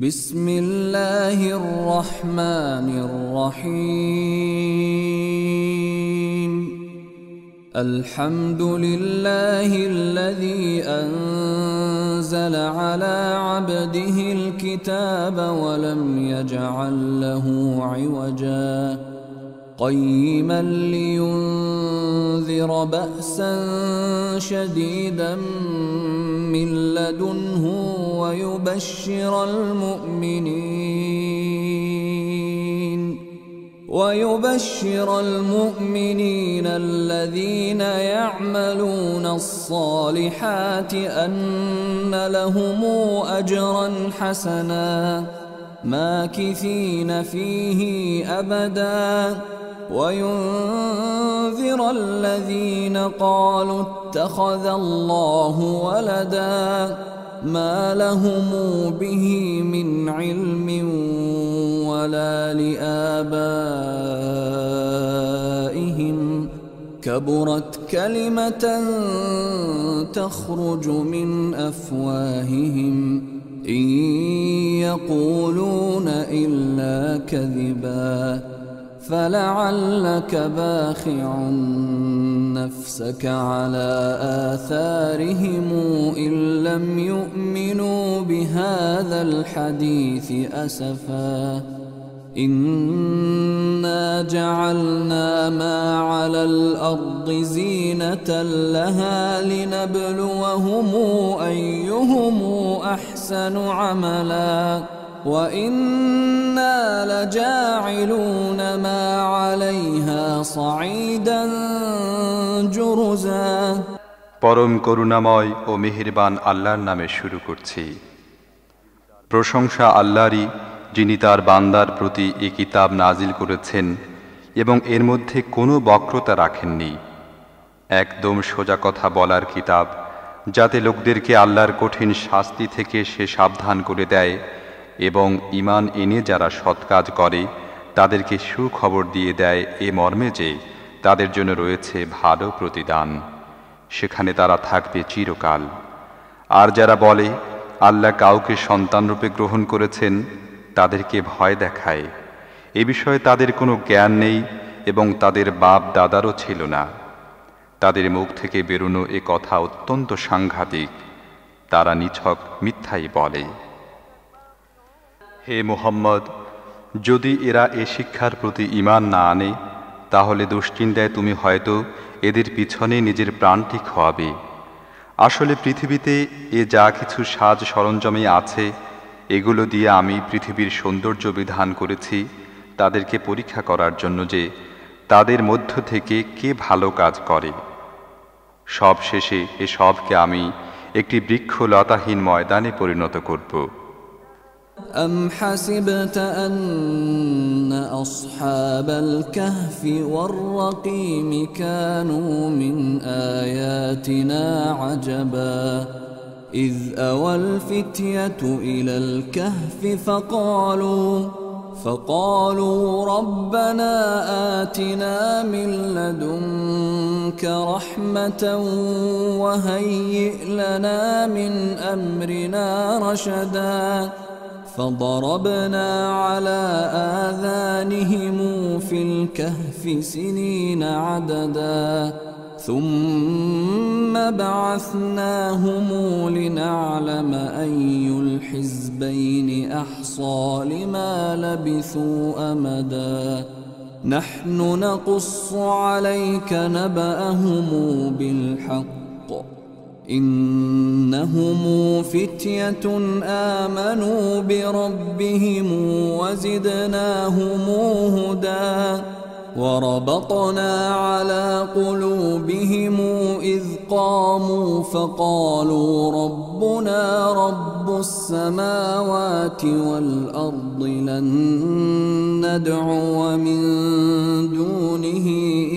بسم الله الرحمن الرحيم الحمد لله الذي أنزل على عبده الكتاب ولم يجعل له عوجا قيما لينذر بأسا شديدا من لدنه ويبشر المؤمنين الذين يعملون الصالحات أن لهم أجرا حسنا ماكثين فيه أبدا وينذر الذين قالوا اتخذ الله ولدا ما لهم به من علم ولا لآبائهم كبرت كلمة تخرج من أفواههم إن يقولون إلا كذبا فلعلك باخع نفسك على آثارهم إن لم يؤمنوا بهذا الحديث أسفا إنا جعلنا ما على الأرض زينة لها لنبلوهم أيهم أحسن عملا وإنا لجاعلون ما عليها صعيدا جرزا পরম করুণাময় ও মেহেরবান আল্লাহর নামে শুরু করছি। প্রশংসা আল্লাহরই, যিনি তার বান্দার প্রতি এই কিতাব নাজিল করেছেন এবং এর মধ্যে কোনো বক্রতা রাখেননি। একদম সোজা কথা বলার কিতাব, যাতে লোকদেরকে আল্লাহর কঠিন শাস্তি থেকে সে সাবধান করে দেয় এবং ঈমান এনে যারা সৎ কাজ করে তাদেরকে সুখবর দিয়ে দেয় এ মর্মে যে তাদের জন্য রয়েছে ভালো প্রতিদান, সেখানে তারা থাকবে চিরকাল। আর যারা বলে আল্লাহ কাউকে সন্তানরূপে গ্রহণ করেছেন, তাদেরকে ভয় দেখায়। এ বিষয়ে তাদের কোনো জ্ঞান নেই এবং তাদের বাপ দাদারও ছিল না। তাদের মুখ থেকে বেরোনো এ কথা অত্যন্ত সাংঘাতিক। তারা নিছক মিথ্যাই বলে। হে মুহাম্মদ, যদি এরা এ শিক্ষার প্রতি ঈমান না আনে, তাহলে দুশ্চিন্তায় তুমি হয়তো এদের পিছনে নিজের প্রাণটি খোয়াবে। আসলে পৃথিবীতে এ যা কিছু সাজ সরঞ্জামে আছে, এগুলো দিয়ে আমি পৃথিবীর সৌন্দর্য বিধান করেছি তাদেরকে পরীক্ষা করার জন্য যে তাদের মধ্য থেকে কে ভালো কাজ করে। সব শেষে এ সবকে আমি একটি বৃক্ষলতাহীন ময়দানে পরিণত করব। أم حسبت أن أصحاب الكهف والرقيم كانوا من آياتنا عجبا إذ أوى الفتية إلى الكهف فقالوا ربنا آتنا من لدنك رحمة وهيئ لنا من أمرنا رشدا فضربنا على آذانهم في الكهف سنين عددا ثم بعثناهم لنعلم أي الحزبين أحصى لما لبثوا أمدا نحن نقص عليك نبأهم بالحق إنهم فتية آمنوا بربهم وزدناهم هدى وربطنا على قلوبهم إذ قاموا فقالوا ربنا رب السماوات والأرض لن ندعو من دونه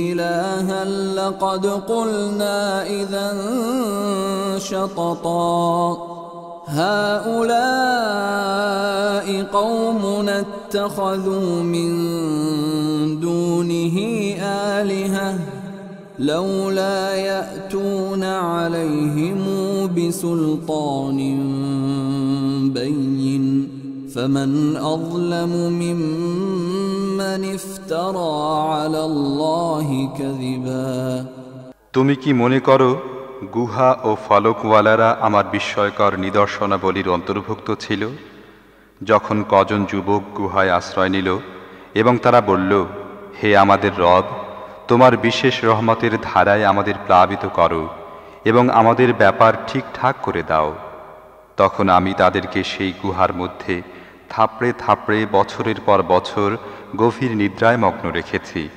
إلها لقد قلنا إذا شططا هؤلاء قومنا اتخذوا من دونه آلهة لولا يأتون عليهم بسلطان بين فمن أظلم ممن افترى على الله كذبا তুমি কি মনে করো গুহা ও ফলকওয়ালারা আমার বিস্ময়কর নিদর্শনাবলীর অন্তর্ভুক্ত ছিল? যখন কজন যুবক গুহায় আশ্রয় নিল এবং তারা বলল, হে আমাদের রব, তোমার বিশেষ রহমতের ধারায় আমাদের প্লাবিত করো এবং আমাদের ব্যাপার ঠিকঠাক করে দাও। তখন আমি তাদেরকে সেই গুহার মধ্যে থাপড়ে থাপড়ে বছরের পর বছর গভীর নিদ্রায় মগ্ন রেখেছি।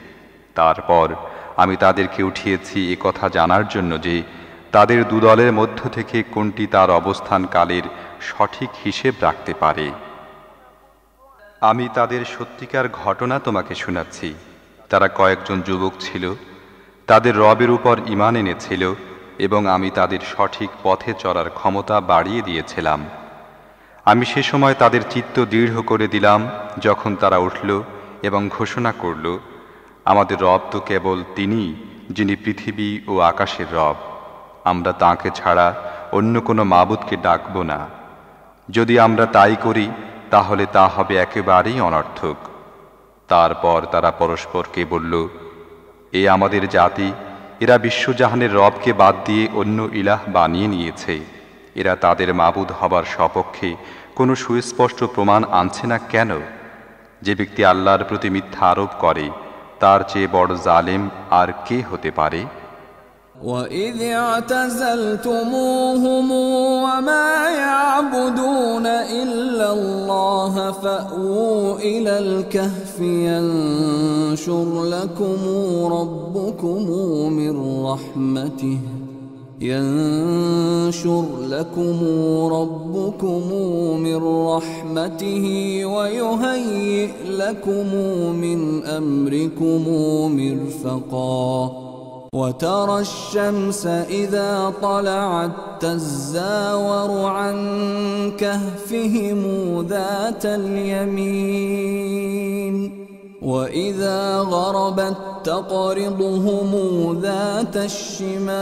তারপর আমি তাদেরকে উঠিয়েছি এ কথা জানার জন্য যে তাদের দুদলের মধ্য থেকে কোনটি তার অবস্থানকালের সঠিক হিসেব রাখতে পারে। আমি তাদের সত্যিকার ঘটনা তোমাকে শোনাচ্ছি। তারা কয়েকজন যুবক ছিল, তাদের রবের উপর ঈমান এনেছিল এবং আমি তাদের সঠিক পথে চলার ক্ষমতা বাড়িয়ে দিয়েছিলাম। আমি সে সময় তাদের চিত্ত দৃঢ় করে দিলাম যখন তারা উঠল এবং ঘোষণা করল, আমাদের রব তো কেবল তিনি, যিনি পৃথিবী ও আকাশের রব। আমরা তাঁকে ছাড়া অন্য কোনো মাবুদকে ডাকব না। যদি আমরা তাই করি তাহলে তা হবে একেবারেই অনর্থক। তারপর তারা পরস্পরকে বলল, এ আমাদের জাতি, এরা বিশ্বজাহানের রবকে বাদ দিয়ে অন্য ইলাহ বানিয়ে নিয়েছে। এরা তাদের মাবুদ হবার সপক্ষে কোনো সুস্পষ্ট প্রমাণ আনছে না কেন? যে ব্যক্তি আল্লাহর প্রতি মিথ্যা আরোপ করে তার চেয়ে বড় জালেম আর কে হতে পারে? وَإِذِ اعْتَزَلْتُمُوهُمْ وَمَا يَعْبُدُونَ إِلَّا اللَّهَ فَأْوُوا إِلَى الْكَهْفِ يَنشُرْ لَكُمْ رَبُّكُمْ مِنْ رَحْمَتِهِ وَيُهَيِّئْ لَكُمْ مِنْ أَمْرِكُمْ مِرْفَقًا وَتَرَى الشَّمْسَ إِذَا طَلَعَتْ تَزَاوَرُ عَنْ كَهْفِهِمْ ذَاتَ الْيَمِينِ وَإِذَا غَرَبَتْ تَقْرِضُهُمْ ذَاتَ الشِّمَالِ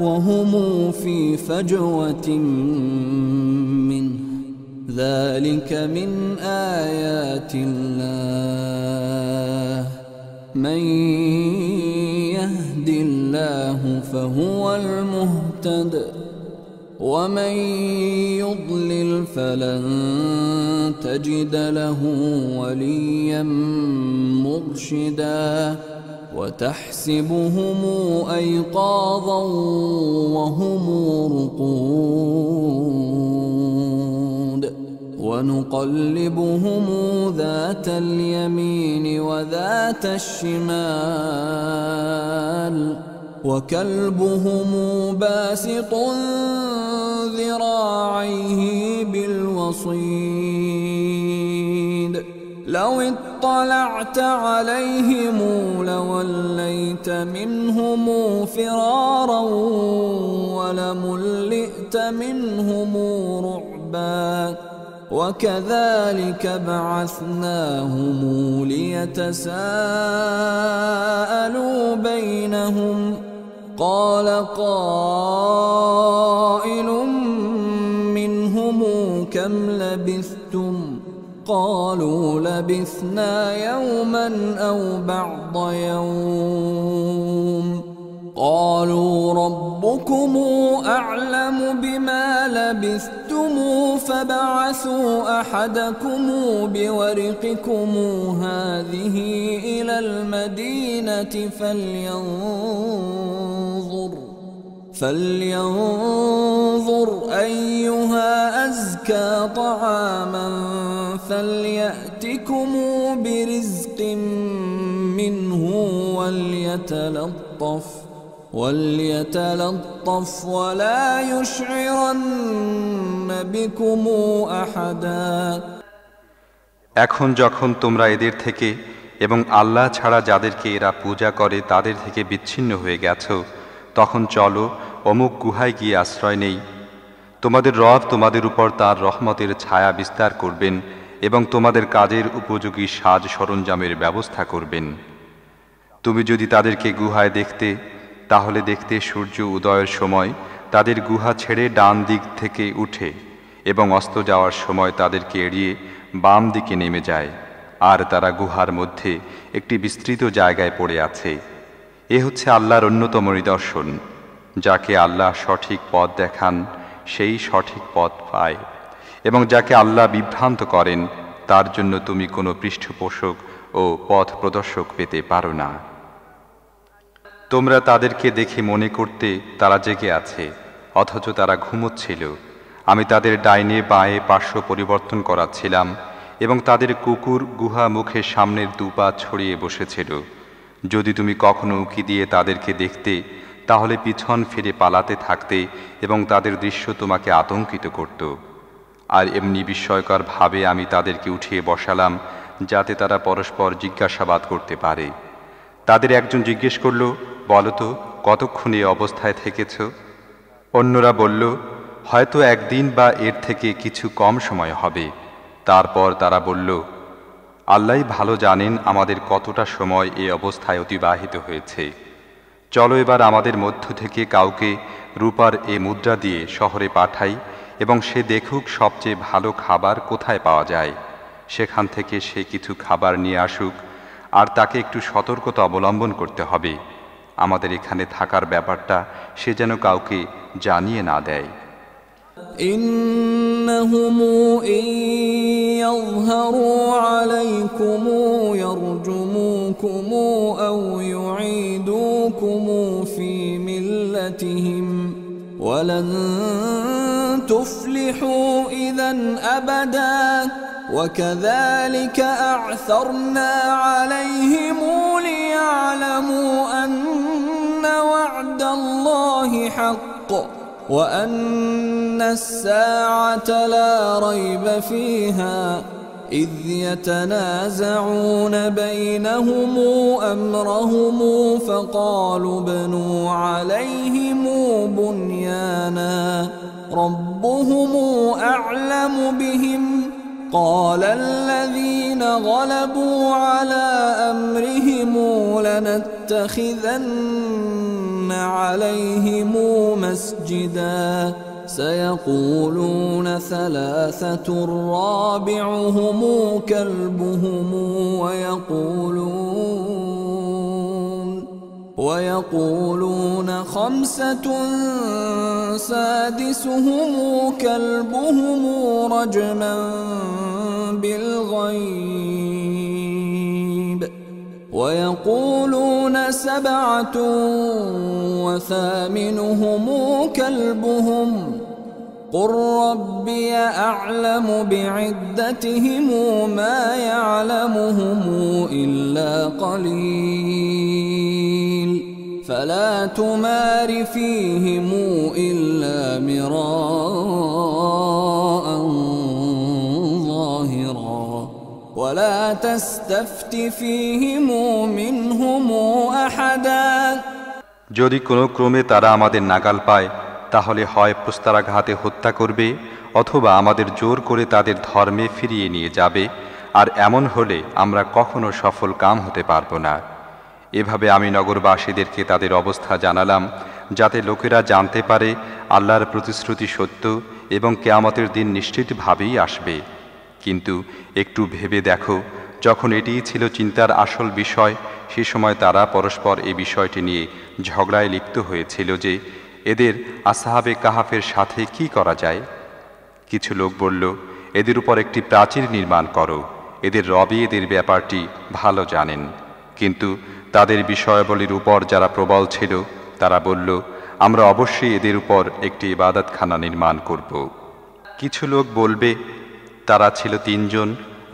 وَهُمْ فِي فَجْوَةٍ مِّنْهُ ذَلِكَ مِنْ آيَاتِ اللَّهِ مَنْ يَهْدِ اللَّهُ فَهُوَ الْمُهْتَدِ وَمَنْ يُضْلِلْ فَلَنْ تَجِدَ لَهُ وَلِيًّا مُرْشِدًا وَتَحْسَبُهُمْ أَيْقَاظًا وَهُمْ رُقُودٌ وَنُقَلِّبُهُمْ ذَاتَ الْيَمِينِ وَذَاتَ الشِّمَالِ وَكَلْبُهُمْ بَاسِطٌ ذِرَاعَيْهِ بِالْوَصِيدِ لَوِ اطَّلَعْتَ عَلَيْهِمْ لَوَلَّيْتَ مِنْهُمْ فِرَارًا وَلَمُلِئْتَ مِنْهُمْ رُعْبًا وَكَذَلِكَ بَعَثْنَاهُمْ لِيَتَسَاءَلُوا بَيْنَهُمْ قَالَ قَائِلٌ مِّنْهُمْ كَمْ لَبِثْتُمْ قَالُوا لَبِثْنَا يَوْمًا أَوْ بَعْضَ يَوْمٍ قَالُوا رَبُّكُمْ أَعْلَمُ بِمَا لَبِثْتُمْ فَابْعَثُوا أَحَدَكُمْ بِوَرِقِكُمْ هَٰذِهِ إِلَى الْمَدِينَةِ فَلْيَنظُرْ أَيُّهَا أَزْكَىٰ طَعَامًا فَلْيَأْتِكُمْ بِرِزْقٍ مِّنْهُ وَلْيَتَلَطَّفْ وَلَا يُشْعِرَنَّ بِكُمْ أَحَدًا এখন যখন তোমরা এদের থেকে এবং আল্লাহ ছাড়া যাদেরকে এরা পূজা করে তাদের থেকে বিচ্ছিন্ন হয়ে গেছো, তখন চলো অমুক গুহায় গিয়ে আশ্রয় নেই। তোমাদের রব তোমাদের উপর তার রহমতের ছায়া বিস্তার করবেন এবং তোমাদের কাজের উপযোগী সাজ সরঞ্জামের ব্যবস্থা করবেন। তুমি যদি তাদেরকে গুহায় দেখতে, তাহলে দেখতে সূর্য উদয়ের সময় তাদের গুহা ছেড়ে ডান দিক থেকে উঠে এবং অস্ত যাওয়ার সময় তাদেরকে এড়িয়ে বাম দিকে নেমে যায়, আর তারা গুহার মধ্যে একটি বিস্তৃত জায়গায় পড়ে আছে। এ হচ্ছে আল্লাহর অন্যতম নিদর্শন। যাকে আল্লাহ সঠিক পথ দেখান সেই সঠিক পথ পায়, এবং যাকে আল্লাহ বিভ্রান্ত করেন তার জন্য তুমি কোনো পৃষ্ঠপোষক ও পথ প্রদর্শক পেতে পারো না। তোমরা তাদেরকে দেখে মনে করতে তারা জেগে আছে, অথচ তারা ঘুমোচ্ছিল। আমি তাদের ডাইনে বাঁয়ে পার্শ্ব পরিবর্তন করাচ্ছিলাম, এবং তাদের কুকুর গুহা মুখের সামনের দুপা ছড়িয়ে বসেছিল। যদি তুমি কখনো উঁকি দিয়ে তাদেরকে দেখতে, তাহলে পিছন ফিরে পালাতে থাকতে, এবং তাদের দৃশ্য তোমাকে আতঙ্কিত করত। আর এমনি বিস্ময়কর ভাবে আমি তাদেরকে উঠিয়ে বসালাম, যাতে তারা পরস্পর জিজ্ঞাসাবাদ করতে পারে। তাদের একজন জিজ্ঞেস করল, বলো তো, কতক্ষণ এই অবস্থায় থেকেছ? অন্যরা বলল, হয়তো একদিন বা এর থেকে কিছু কম সময় হবে। তারপর তারা বলল, আল্লাহই ভালো জানেন আমাদের কতটা সময় এই অবস্থায় অতিবাহিত হয়েছে। চলো এবার আমাদের মধ্য থেকে কাউকে রূপার এ মুদ্রা দিয়ে শহরে পাঠাই, এবং সে দেখুক সবচেয়ে ভালো খাবার কোথায় পাওয়া যায়। সেখান থেকে সে কিছু খাবার নিয়ে আসুক, আর তাকে একটু সতর্কতা অবলম্বন করতে হবে। আমাদের এখানে থাকার ব্যাপারটা সে যেন কাউকে জানিয়ে না দেয়। إنهم إن يظهروا عليكم يرجموكم أو يعيدوكم في ملتهم ولن تفلحوا إذا أبدا وكذلك أعثرنا عليهم ليعلموا أن وعد الله حق وأن الساعة لا ريب فيها إذ يتنازعون بينهم أمرهم فقالوا ابنوا عليهم بنيانا ربهم أعلم بهم قال الذين غلبوا على أمرهم لنتخذن عليهم مسجدا سيقولون ثلاثة رابعهم كلبهم ويقولون خمسة سادسهم كلبهم رجما بالغيب ويقولون سبعة وثامنهم كلبهم قل ربي أعلم بعدتهم ما يعلمهم إلا قليل فلا تمار فيهم إلا مراء ظاهرا ولا تستفت فيهم منهم أحدا যদি কোনো ক্রমে তারা আমাদের নাগাল পায়, তাহলে হয় প্রস্তরাঘাতে হত্যা করবে, অথবা আমাদের জোর করে তাদের ধর্মে ফিরিয়ে নিয়ে যাবে, আর এমন হলে আমরা কখনো সফল কাম হতে পারব না। এভাবে আমি নগরবাসীদেরকে তাদের অবস্থা জানালাম, যাতে লোকেরা জানতে পারে আল্লাহর প্রতিশ্রুতি সত্য এবং কিয়ামতের দিন নিশ্চিতভাবেই আসবে। কিন্তু একটু ভেবে দেখো, যখন এটিই ছিল চিন্তার আসল বিষয়, সে সময় তারা পরস্পর এই বিষয়টি নিয়ে ঝগড়ায় লিপ্ত হয়েছিল যে এদের আসহাবে কাহাফের সাথে কি করা যায়। কিছু লোক বলল, এদের উপর একটি প্রাচীর নির্মাণ করো, এদের রবি এদের ব্যাপারটি ভালো জানেন। কিন্তু তাদের বিষয়াবলীর উপর যারা প্রবল ছিল, তারা বলল, আমরা অবশ্যই এদের উপর একটি ইবাদতখানা নির্মাণ করব। কিছু লোক বলবে, তারা ছিল 3 জন,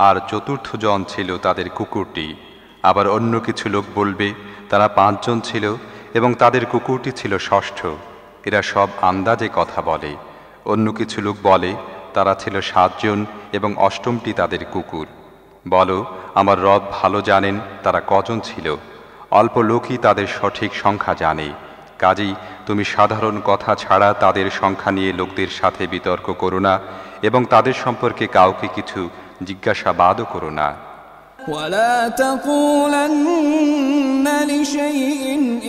আর চতুর্থ জন ছিল তাদের কুকুরটি। আবার অন্য কিছু লোক বলবে, তারা 5 জন ছিল এবং তাদের কুকুরটি ছিল ষষ্ঠ। এরা সব আন্দাজে কথা বলে। অন্য কিছু লোক বলে, তারা ছিল 7 জন এবং অষ্টমটি তাদের কুকুর। বলো, আমার রব ভালো জানেন তারা কজন ছিল। অল্প লোকই তাদের সঠিক সংখ্যা জানে। কাজেই তুমি সাধারণ কথা ছাড়া তাদের সংখ্যা নিয়ে লোকদের সাথে বিতর্ক করো না, এবং তাদের সম্পর্কে কাউকে কিছু জিজ্ঞাসাবাদও করো না। ولا تقولن لشيء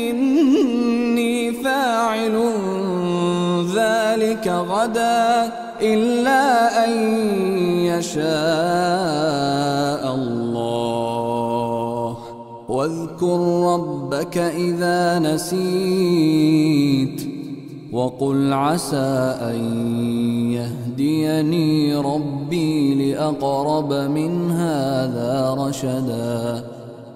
إني فاعل ذلك غدا إلا أن يشاء الله واذكر ربك إذا نسيت وقل عسى أن يهديني ربي لأقرب من هذا رشدا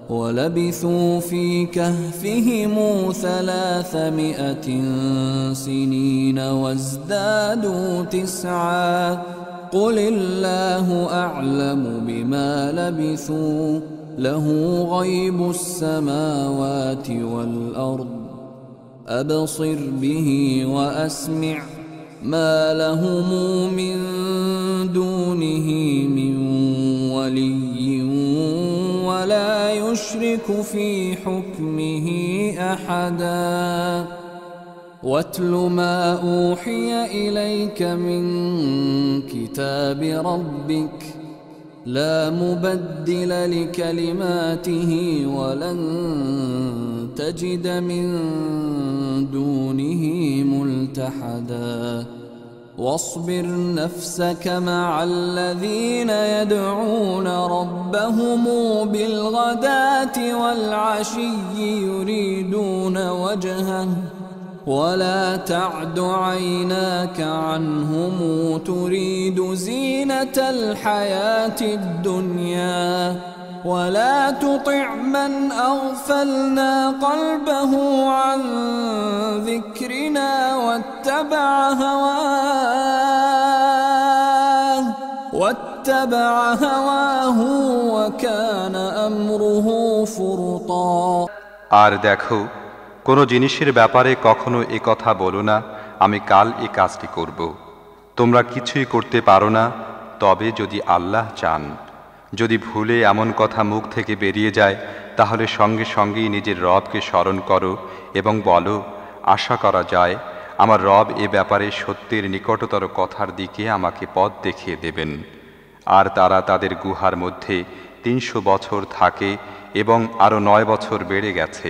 ولبثوا في كهفهم 300 سنين وازدادوا 9 قل الله أعلم بما لبثوا له غيب السماوات والأرض أبصر به وأسمع ما لهم من دونه من ولي ولا يشرك في حكمه أحدا واتل ما أوحي إليك من كتاب ربك لا مبدل لكلماته ولن تجد من دونه ملتحدا واصبر نفسك مع الذين يدعون ربهم بالغداة والعشي يريدون وجهه ولا تعد عيناك عنهم تريد زينة الحياة الدنيا ولا تطع من أغفلنا قلبه عن ذكرنا واتبع هواه وكان أمره فرطا আর দেখো, কোনো জিনিসের ব্যাপারে কখনো এ কথা বলো না, আমি কাল এ কাজটি করব। তোমরা কিছুই করতে পারো না, তবে যদি আল্লাহ চান। যদি ভুলে এমন কথা মুখ থেকে বেরিয়ে যায়, তাহলে সঙ্গে সঙ্গেই নিজের রবকে স্মরণ করো এবং বলো, আশা করা যায় আমার রব এ ব্যাপারে সত্যের নিকটতর কথার দিকে আমাকে পথ দেখিয়ে দেবেন। আর তারা তাদের গুহার মধ্যে 300 বছর থাকে এবং আরও 9 বছর বেড়ে গেছে।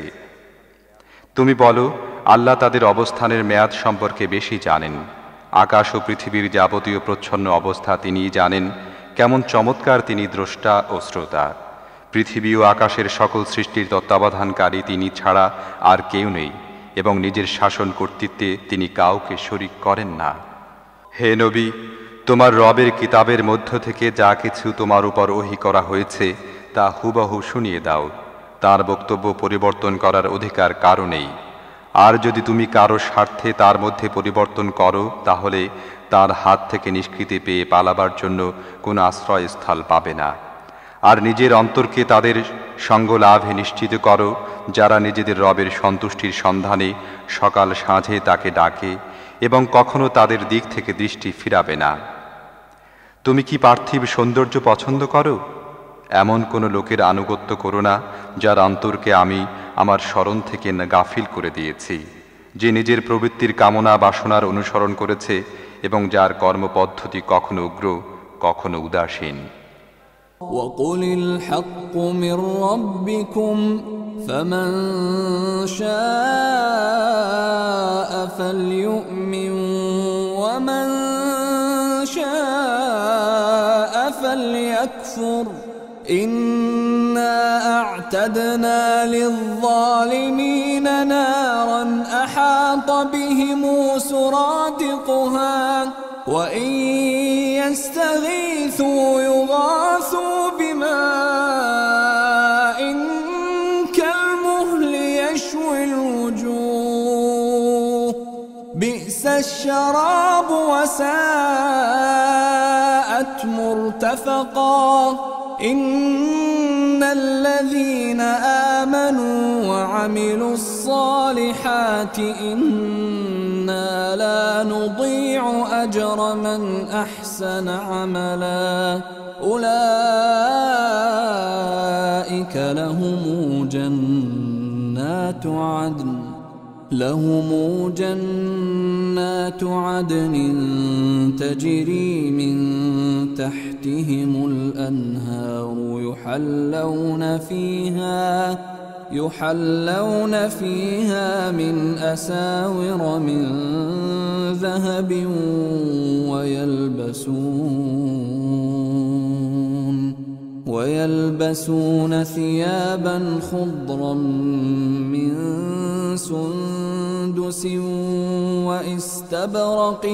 তুমি বলো, আল্লাহ তাদের অবস্থানের মেয়াদ সম্পর্কে বেশি জানেন। আকাশ ও পৃথিবীর যাবতীয় প্রচ্ছন্ন অবস্থা তিনিই জানেন। কেমন চমৎকার তিনি দ্রষ্টা ও শ্রোতা। পৃথিবী ও আকাশের সকল সৃষ্টির তত্ত্বাবধানকারী তিনি ছাড়া আর কেউ নেই এবং নিজের শাসন কর্তৃত্বে তিনি কাউকে শরিক করেন না। হে নবী, তোমার রবের কিতাবের মধ্য থেকে যা কিছু তোমার উপর ওহী করা হয়েছে তা হুবহু শুনিয়ে দাও। তার বক্তব্য পরিবর্তন করার অধিকার কারো নেই। আর যদি তুমি কারো স্বার্থে তার মধ্যে পরিবর্তন করো, তাহলে তার হাত থেকে নিষ্কৃতি পেয়ে পালাবার জন্য কোনো আশ্রয়স্থল পাবে না। আর নিজের অন্তরকে তাদের সঙ্গ লাভে নিশ্চিত করো, যারা নিজেদের রবের সন্তুষ্টির সন্ধানে সকাল সাঁঝে তাকে ডাকে এবং কখনো তাদের দিক থেকে দৃষ্টি ফিরাবে না। তুমি কি পার্থিব সৌন্দর্য পছন্দ করো? এমন কোনো লোকের আনুগত্য করো না, যার অন্তরকে আমি আমার স্মরণ থেকে গাফিল করে দিয়েছি, যে নিজের প্রবৃত্তির কামনা বাসনার অনুসরণ করেছে এবং যার কর্মপদ্ধতি কখনো উগ্র কখনো উদাসীন। وقل الحق من ربكم فمن شاء فليؤمن ومن شاء فليكفر إنا أعتدنا للظالمين نارا أحاط بهم سرادقها وإن يستغيثوا يغاثوا بماء كالمهل يشوي الوجوه بئس الشراب وساءت مرتفقا إن الذين آمنوا وعملوا الصالحات إنا لا نضيع أجر من أحسن عملا أولئك لهم جنات عدن تجري من يحلون فيها من أساور من ذهب ويلبسون ثيابا خضرا من سندس واستبرق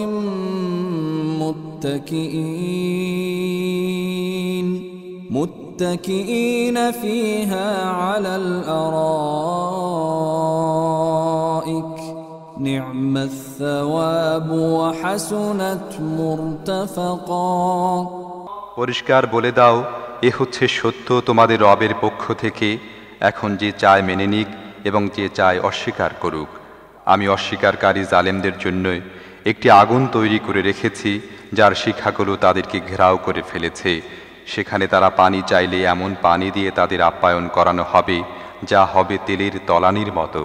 متكئين فيها على الأرائك نعم الثواب وحسنت مرتفقا। পরিষ্কার বলে দাও, এ হচ্ছে সত্য তোমাদের রবের পক্ষ থেকে। এখন যে চায় মেনে নিক এবং যে চায় অস্বীকার করুক। আমি অস্বীকারী জালেমদের জন্য একটি আগুন তৈরি করে রেখেছি, যার শিখাগুলো তাদেরকে ঘেরাও করে ফেলেছে। সেখানে তারা পানি চাইলে এমন পানি দিয়ে তাদের আপ্যায়ন করানো হবে যা হবে তেলের তলানির মতো,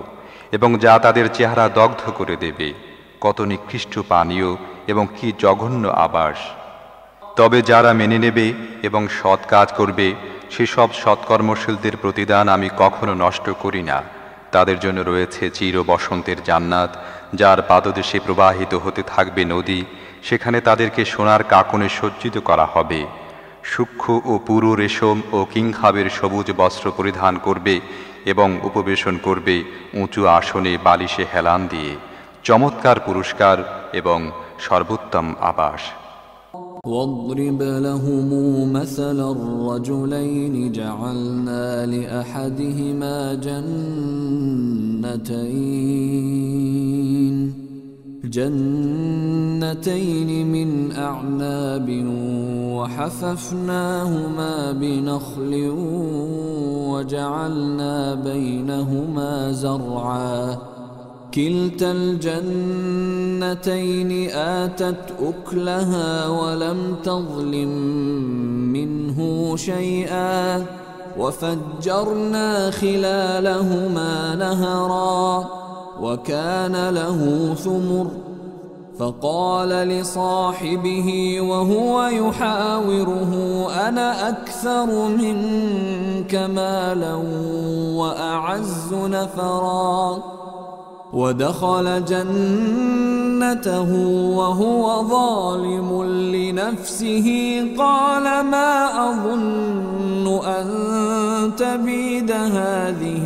এবং যা তাদের চেহারা দগ্ধ করে দেবে। কত নিকৃষ্ট পানীয় এবং কি জঘন্য আবাস! তবে যারা মেনে নেবে এবং সৎ কাজ করবে, সেসব সৎকর্মশীলদের প্রতিদান আমি কখনো নষ্ট করি না। তাদের জন্য রয়েছে চির বসন্তের জান্নাত, যার পাদদেশে প্রবাহিত হতে থাকবে নদী। সেখানে তাদেরকে সোনার কাকনে সজ্জিত করা হবে। সূক্ষ্ম ও পুরু রেশম ও কিংখাবের সবুজ বস্ত্র পরিধান করবে এবং উপবেশন করবে উঁচু আসনে বালিশে হেলান দিয়ে। চমৎকার পুরস্কার এবং সর্বোত্তম আবাস। واضرب لهم مثل الرجلين جعلنا لأحدهما جنتين من أعناب وحففناهما بنخل وجعلنا بينهما زرعا كلتا الجنتين آتت أكلها ولم تظلم منه شيئا وفجرنا خلالهما نهرا وكان له ثمر فقال لصاحبه وهو يحاوره أنا أكثر منك مالا وأعز نفرا ودخل جنته وهو ظالم لنفسه قال ما أظن أن تبيد هذه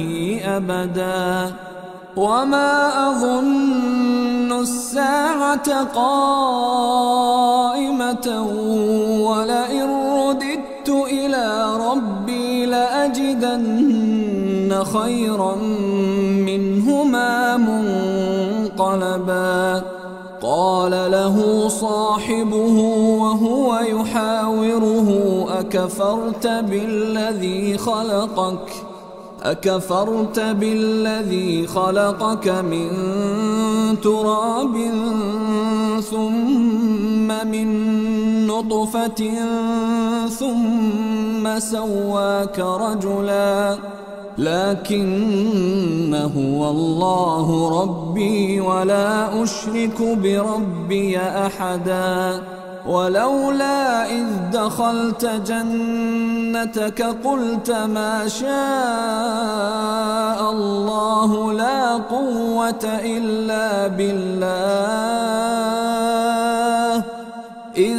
أبدا وما أظن الساعة قائمة ولئن رددت إلى ربي لأجدن خيرا منهما منقلبا قال له صاحبه وهو يحاوره أكفرت بالذي خلقك من تراب ثم من نطفة ثم سواك رجلا لكن هو الله ربي ولا أشرك بربي أحدا ولولا إذ دخلت جنتك قلت ما شاء الله لا قوة إلا بالله إن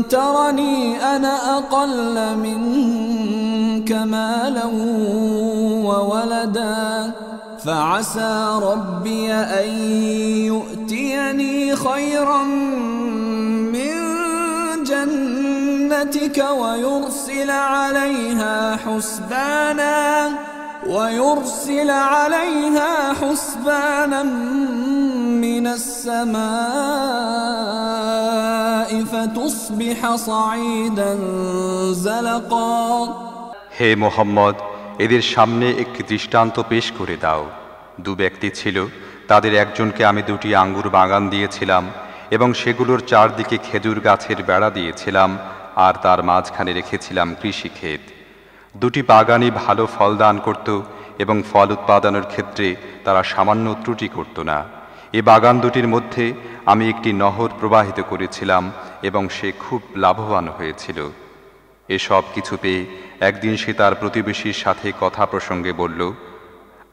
ترني أنا أقل منك مالا وولدا فعسى ربي أن يؤتيني خيرا من جنتك ويرسل عليها حسبانا من السماء فتصبح صعيدا زلقا হে মুহাম্মদ, এদের সামনে একটি দৃষ্টান্ত পেশ করে দাও। দু ব্যক্তি ছিল, তাদের একজনকে আমি দুটি আঙ্গুর বাগান দিয়েছিলাম এবং সেগুলোর চারদিকে খেজুর গাছের বেড়া দিয়েছিলাম, আর তার মাঝখানে রেখেছিলাম কৃষিক্ষেত। দুটি বাগানই ভালো ফল দান করত এবং ফল উৎপাদনের ক্ষেত্রে তারা সামান্য ত্রুটি করত না। এ বাগান দুটির মধ্যে আমি একটি নহর প্রবাহিত করেছিলাম এবং সে খুব লাভবান হয়েছিল। এসব কিছু পেয়ে একদিন সে তার প্রতিবেশীর সাথে কথা প্রসঙ্গে বলল,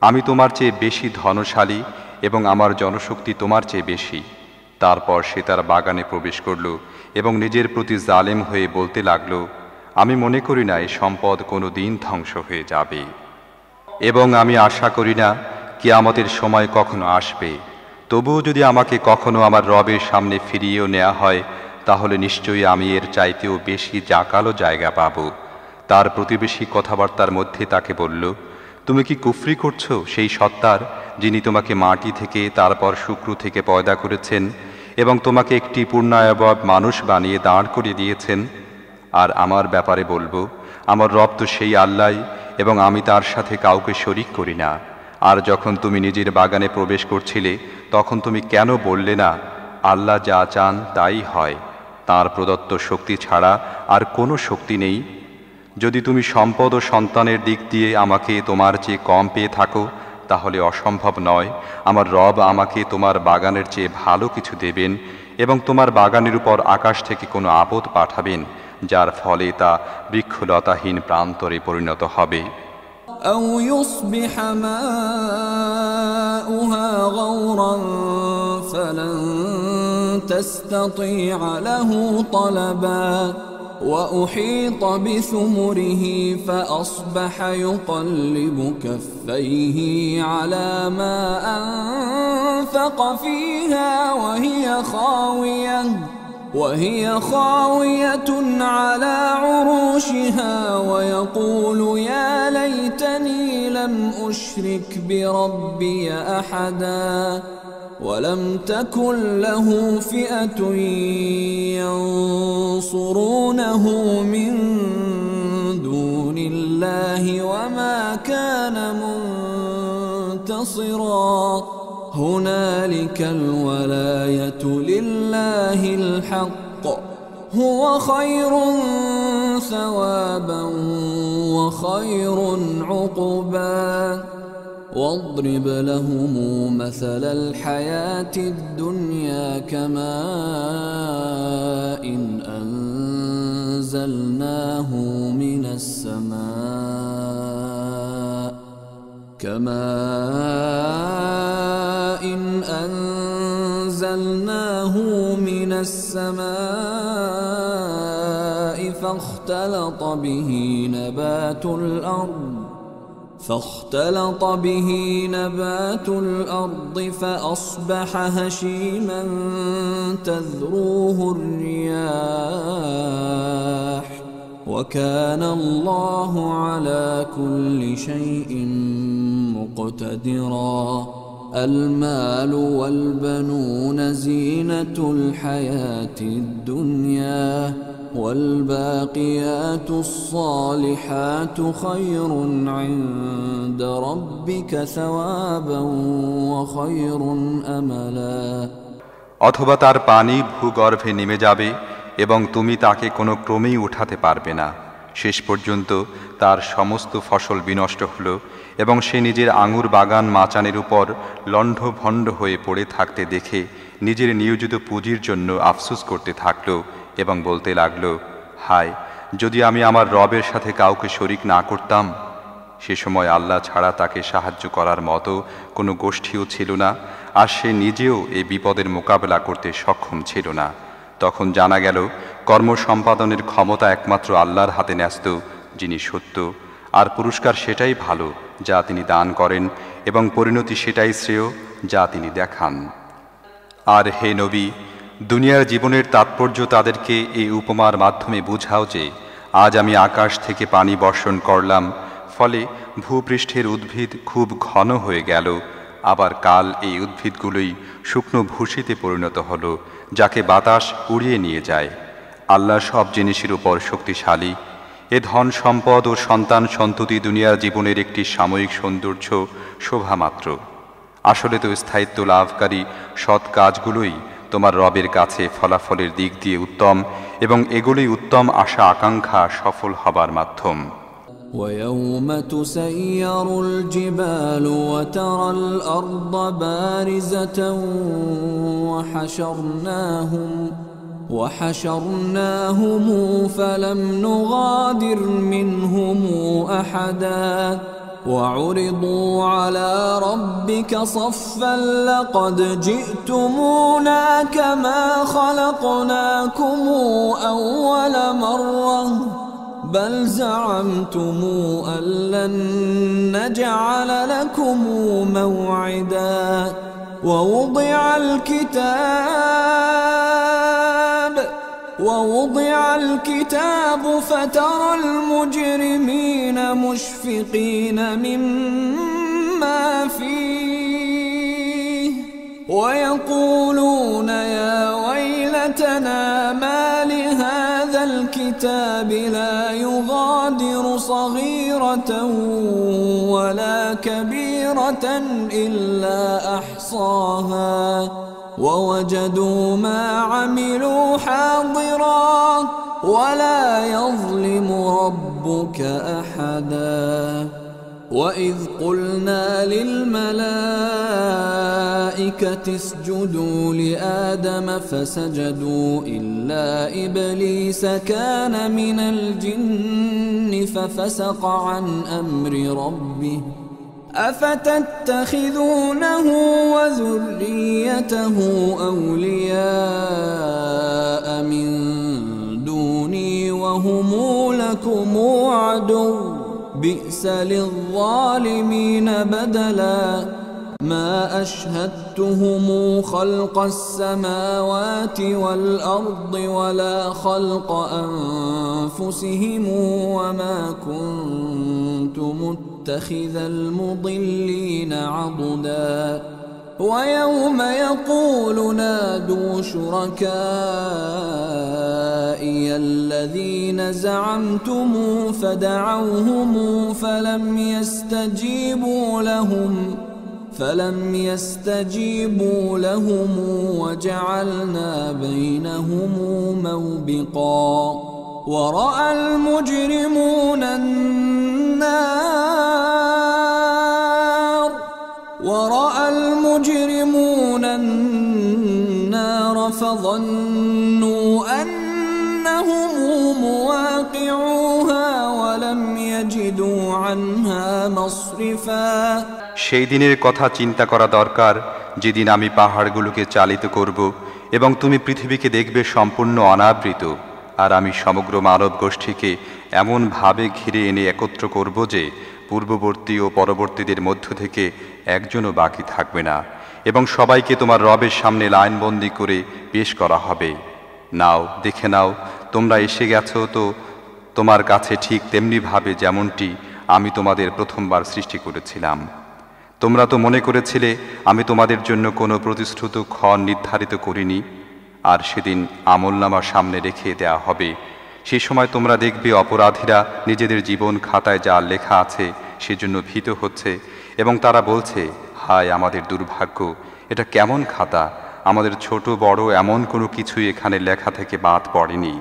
আমি তোমার চেয়ে বেশি ধনশালী এবং আমার জনশক্তি তোমার চেয়ে বেশি। তারপর সে তার বাগানে প্রবেশ করল এবং নিজের প্রতি জালেম হয়ে বলতে লাগল, আমি মনে করি না এই সম্পদ কোনো দিন ধ্বংস হয়ে যাবে, এবং আমি আশা করি না কিয়ামতের সময় কখনো আসবে। তবুও যদি আমাকে কখনো আমার রবের সামনে ফিরিয়েও নেওয়া হয়, তাহলে নিশ্চয়ই আমি এর চাইতেও বেশি জাকালো জায়গা পাব। তার প্রতিবেশী কথাবার্তার মধ্যে তাকে বলল, তুমি কি কুফরি করছো সেই সত্তার, যিনি তোমাকে মাটি থেকে তারপর শুক্র থেকে পয়দা করেছেন এবং তোমাকে একটি পূর্ণায়বব মানুষ বানিয়ে দাঁড় করিয়ে দিয়েছেন? আর আমার ব্যাপারে বলবো, আমার রব তো সেই আল্লাহ, এবং আমি তার সাথে কাউকে শরিক করি না। আর যখন তুমি নিজের বাগানে প্রবেশ করছিলে, তখন তুমি কেন বললে না, আল্লাহ যা চান তাই হয়, তাঁর প্রদত্ত শক্তি ছাড়া আর কোনো শক্তি নেই? যদি তুমি সম্পদ ও সন্তানের দিক দিয়ে আমাকে তোমার চেয়ে কম পেয়ে থাকো, তাহলে অসম্ভব নয় আমার রব আমাকে তোমার বাগানের চেয়ে ভালো কিছু দেবেন, এবং তোমার বাগানের উপর আকাশ থেকে কোনো আপদ পাঠাবেন, যার ফলে তা বৃক্ষলতাহীন প্রান্তরে পরিণত হবে। أو يصبح ماؤها غورا فلن تستطيع له طلبا وأحيط بثمره فأصبح يقلب كفيه على ما أنفق فيها وهي خاوية على عروشها ويقول يا ليتني لم أشرك بربي أحدا ولم تكن له فئة ينصرونه من دون الله وما كان منتصرا هنالك الولاية لله الحق هو خير ثوابا وخير عقبا واضرب لهم مثل الحياة الدنيا كماء أنزلناه من السماء فاختلط به نبات الأرض فأصبح هشيما تذروه الرياح وكان الله على كل شيء مقتدرا المال والبنون زينة الحياة الدنيا والباقيات الصالحات خير عند ربك ثوابا وخير أملا অথবা তার পানি ভূগর্ভে নেমে যাবে এবং তুমি তাকে কোনো ক্রমেই উঠাতে পারবে না। শেষ পর্যন্ত তার সমস্ত ফসল বিনষ্ট হল এবং সে নিজের আঙুর বাগান মাচানের উপর লণ্ডভণ্ড হয়ে পড়ে থাকতে দেখে নিজের নিয়োজিত পুঁজির জন্য আফসোস করতে থাকল এবং বলতে লাগল, হায়, যদি আমি আমার রবের সাথে কাউকে শরিক না করতাম। সে সময় আল্লাহ ছাড়া তাকে সাহায্য করার মতো কোনো গোষ্ঠীও ছিল না, আর সে নিজেও এই বিপদের মোকাবেলা করতে সক্ষম ছিল না। তখন জানা গেল কর্ম সম্পাদনের ক্ষমতা একমাত্র আল্লাহর হাতে ন্যস্ত, যিনি সত্য, আর পুরস্কার সেটাই ভালো যা তিনি দান করেন, এবং পরিণতি সেটাই শ্রেয় যা তিনি দেখান। আর হে নবী, দুনিয়ার জীবনের তাৎপর্য তাদেরকে এই উপমার মাধ্যমে বুঝাও যে, আজ আমি আকাশ থেকে পানি বর্ষণ করলাম, ফলে ভূপৃষ্ঠের উদ্ভিদ খুব ঘন হয়ে গেল। আবার কাল এই উদ্ভিদগুলোই শুকনো ভূষিতে পরিণত হলো, যাকে বাতাস উড়িয়ে নিয়ে যায়। আল্লাহ সব জিনিসের উপর শক্তিশালী। এ ধন সম্পদ ও সন্তান সন্ততি দুনিয়ার জীবনের একটি সাময়িক সৌন্দর্য, শোভা মাত্র। আসলে তো স্থায়িত্ব লাভকারী সৎ কাজগুলোই তোমার রবের কাছে ফলাফলের দিক দিয়ে উত্তম, এবং এগুলোই উত্তম আশা আকাঙ্ক্ষা সফল হবার মাধ্যম। ويوم تسير الجبال وترى الأرض بارزة وحشرناهم فلم نغادر منهم أحدا وعرضوا على ربك صفا لقد جئتمونا كما خلقناكم أول مرة بل زعمتم أن لن نجعل لكم موعدا ووضع الكتاب فترى المجرمين مشفقين مما فيه ويقولون يا ويلتنا ما لهذا الكتاب لا يغادر صغيرة ولا كبيرة إلا أحصاها ووجدوا ما عملوا حاضرا ولا يظلم ربك أحدا وإذ قلنا للملائكة اسجدوا لآدم فسجدوا إلا إبليس كان من الجن ففسق عن أمر ربه أفتتخذونه وذريته أولياء من دوني وهم لكم عدو بئس للظالمين بدلا ما أشهدتهم خلق السماوات والأرض ولا خلق أنفسهم وما كنت متخذ المضلين عضدا ويوم يقول نادوا شركائي الذين زعمتم فدعوهم فلم يستجيبوا لهم وجعلنا بينهم موبقا ورأى المجرمون النار فظنوا أنهم مواقعوها ولم يجدوا عنها مصرفا সেই দিনের কথা চিন্তা করা দরকার যেদিন আমি পাহাড়গুলোকে চালিত করব এবং তুমি পৃথিবীকে দেখবে সম্পূর্ণ অনাবৃত আর আমি সমগ্র মানব গোষ্ঠীকে এমনভাবে ঘিরে এনে একত্র করব যে পূর্ববর্তী ও পরবর্তীদের মধ্য থেকে একজনও বাকি থাকবে না এবং সবাইকে তোমার রবের সামনে লাইনবন্দি করে পেশ করা হবে। নাও দেখে নাও তোমরা এসে গেছো তো তোমার কাছে ঠিক তেমনিভাবে যেমনটি আমি তোমাদের প্রথমবার সৃষ্টি করেছিলাম। তোমরা তো মনে করেছিলে আমি তোমাদের জন্য কোনো প্রতিশ্রুত ক্ষণ নির্ধারিত করিনি, আর সেদিন আমলনামার সামনে রেখে দেয়া হবে। সেই সময় তোমরা দেখবে অপরাধীরা নিজেদের জীবন খাতায় যা লেখা আছে সেজন্য ভীত হচ্ছে এবং তারা বলছে, হায় আমাদের দুর্ভাগ্য, এটা কেমন খাতা, আমাদের ছোট বড় এমন কোনো কিছুই এখানে লেখা থেকে বাদ পড়েনি।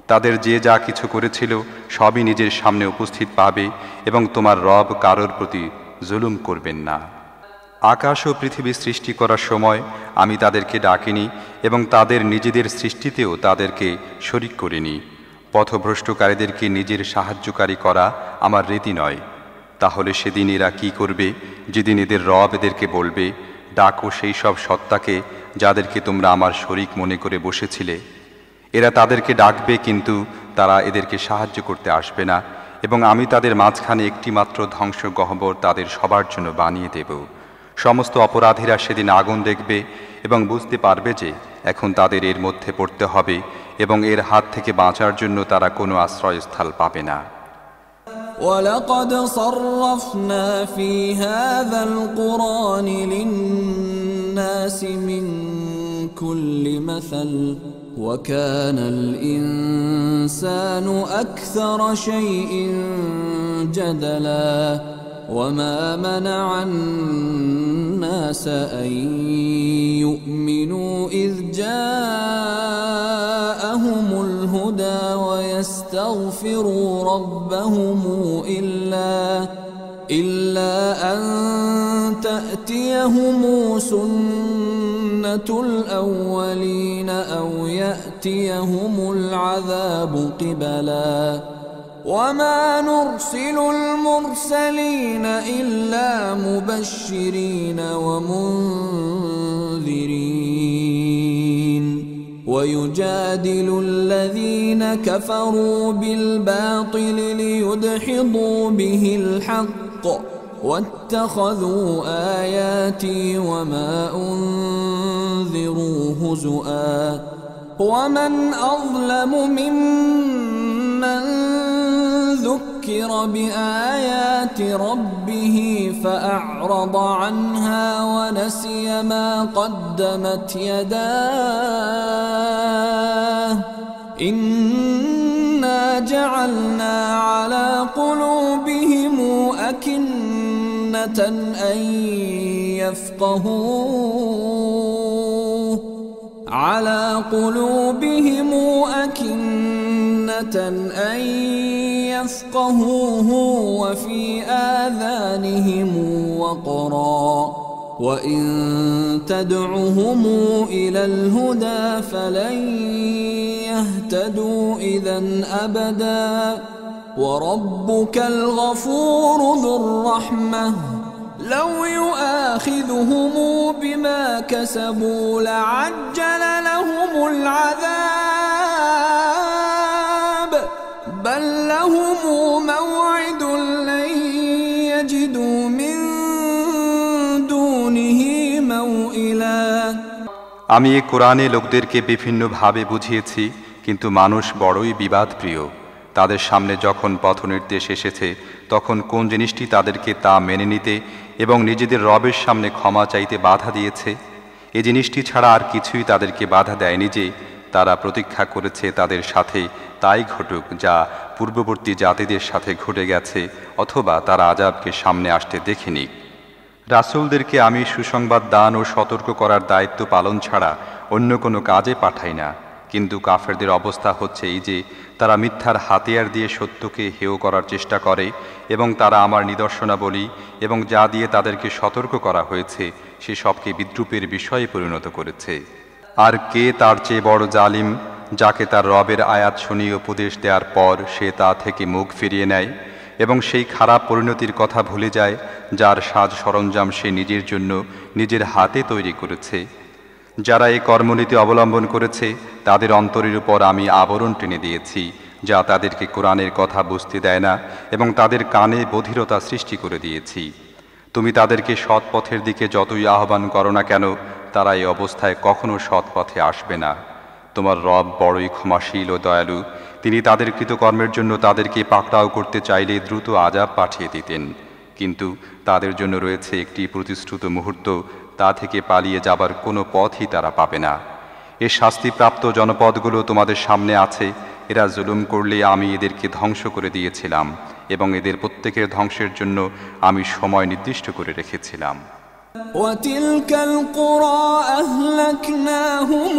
তাদের যে যা কিছু করেছিল সবই নিজের সামনে উপস্থিত পাবে এবং তোমার রব কারোর প্রতি জুলুম করবেন না। আকাশ ও পৃথিবী সৃষ্টি করার সময় আমি তাদেরকে ডাকিনি এবং তাদের নিজেদের সৃষ্টিতেও তাদেরকে শরিক করিনি। পথভ্রষ্টকারীদেরকে নিজের সাহায্যকারী করা আমার রীতি নয়। তাহলে সেদিন এরা কি করবে, যেদিন এদের রব এদেরকে বলবে, ডাকো সেই সব সত্তাকে যাদেরকে তোমরা আমার শরিক মনে করে বসেছিলে। এরা তাদেরকে ডাকবে, কিন্তু তারা এদেরকে সাহায্য করতে আসবে না এবং আমি তাদের মাঝখানে একটি মাত্র ধ্বংস গহ্বর তাদের সবার জন্য বানিয়ে দেব। সমস্ত অপরাধীরা সেদিন আগুন দেখবে এবং বুঝতে পারবে যে এখন তাদের এর মধ্যে পড়তে হবে এবং এর হাত থেকে বাঁচার জন্য তারা কোনো আশ্রয়স্থল পাবে না। وَلَقَدْ صَرَّفْنَا فِي هَذَا الْقُرْآنِ لِلنَّاسِ مِنْ كُلِّ مَثَلٍ وَكَانَ الْإِنسَانُ أَكْثَرَ شَيْءٍ جَدَلًا وَمَا مَنَعَ النَّاسَ أَن يُؤْمِنُوا إِذْ جَاءَهُمُ الْهُدَى وَيَسْتَغْفِرُوا رَبَّهُمْ إِلَّا أَن تَأْتِيَهُمْ سُنَّةُ الْأَوَّلِينَ أَوْ يَأْتِيَهُمُ الْعَذَابُ قِبَلًا وما نرسل المرسلين إلا مبشرين ومنذرين ويجادل الذين كفروا بالباطل ليدحضوا به الحق واتخذوا آياتي وما أنذروا هزؤا ومن أظلم ممن ذكر بآيات ربه فأعرض عنها ونسي ما قدمت يداه إنا جعلنا على قلوبهم أكنة أن يفقهوه وفي آذانهم وقرا وإن تدعهم إلى الهدى فلن يهتدوا إذا أبدا وربك الغفور ذو الرحمة لو يؤاخذهم بما كسبوا لعجل لهم العذاب بل لهم موعد لن يجدوا من دونه موئلا। আমি এই কোরআনে লোকদেরকে বিভিন্নভাবে বুঝিয়েছি, কিন্তু মানুষ বড়ই বিবাদপ্রিয়। তাদের সামনে যখন পথনির্দেশ এসেছে তখন কোন জিনিসটি তাদেরকে তা মেনে নিতে এবং নিজেদের রবের সামনে ক্ষমা চাইতে বাধা দিয়েছে? এই জিনিসটি ছাড়া আর কিছুই তাদেরকে বাধা দেয়নি যে তারা প্রতীক্ষা করেছে তাদের সাথে তাই ঘটুক যা পূর্ববর্তী জাতিদের সাথে ঘটে গেছে, অথবা তারা আযাবকে সামনে আসতে দেখেনি। রাসূলদেরকে আমি সুসংবাদ দান ও সতর্ক করার দায়িত্ব পালন ছাড়া অন্য কোনো কাজে পাঠাই না, কিন্তু কাফেরদের অবস্থা হচ্ছে এই যে তারা মিথ্যার হাতিয়ার দিয়ে সত্যকে হেয় করার চেষ্টা করে এবং তারা আমার নিদর্শনাবলী এবং যা দিয়ে তাদেরকে সতর্ক করা হয়েছে সে সবকে বিদ্রূপের বিষয়ে পরিণত করেছে। আর কে তার চেয়ে বড় জালিম, যাকে তার রবের আয়াত শুনিয়ে উপদেশ দেওয়ার পর সে তা থেকে মুখ ফিরিয়ে নেয় এবং সেই খারাপ পরিণতির কথা ভুলে যায় যার সাজ সরঞ্জাম সে নিজের জন্য নিজের হাতে তৈরি করেছে। যারা এই কর্মনীতি অবলম্বন করেছে তাদের অন্তরের উপর আমি আবরণ টেনে দিয়েছি যা তাদেরকে কোরআনের কথা বুঝতে দেয় না এবং তাদের কানে বধিরতা সৃষ্টি করে দিয়েছি। তুমি তাদেরকে সৎ পথের দিকে যতই আহ্বান করো না কেন তারা এই অবস্থায় কখনো সৎ পথে আসবে না। তোমার রব বড়ই ক্ষমাশীল ও দয়ালু, তিনি তাদের কৃতকর্মের জন্য তাদেরকে পাকড়াও করতে চাইলে দ্রুত আযাব পাঠিয়ে দিতেন, কিন্তু তাদের জন্য রয়েছে একটি প্রতিশ্রুত মুহূর্ত, তা থেকে পালিয়ে যাবার কোনো পথই তারা পাবে না। এ শাস্তিপ্রাপ্ত জনপদগুলো তোমাদের সামনে আছে, এরা জুলুম করলে আমি এদেরকে ধ্বংস করে দিয়েছিলাম এবং এদের প্রত্যেকের ধ্বংসের জন্য আমি সময় নির্দিষ্ট করে রেখেছিলাম। وتلك القرى أهلكناهم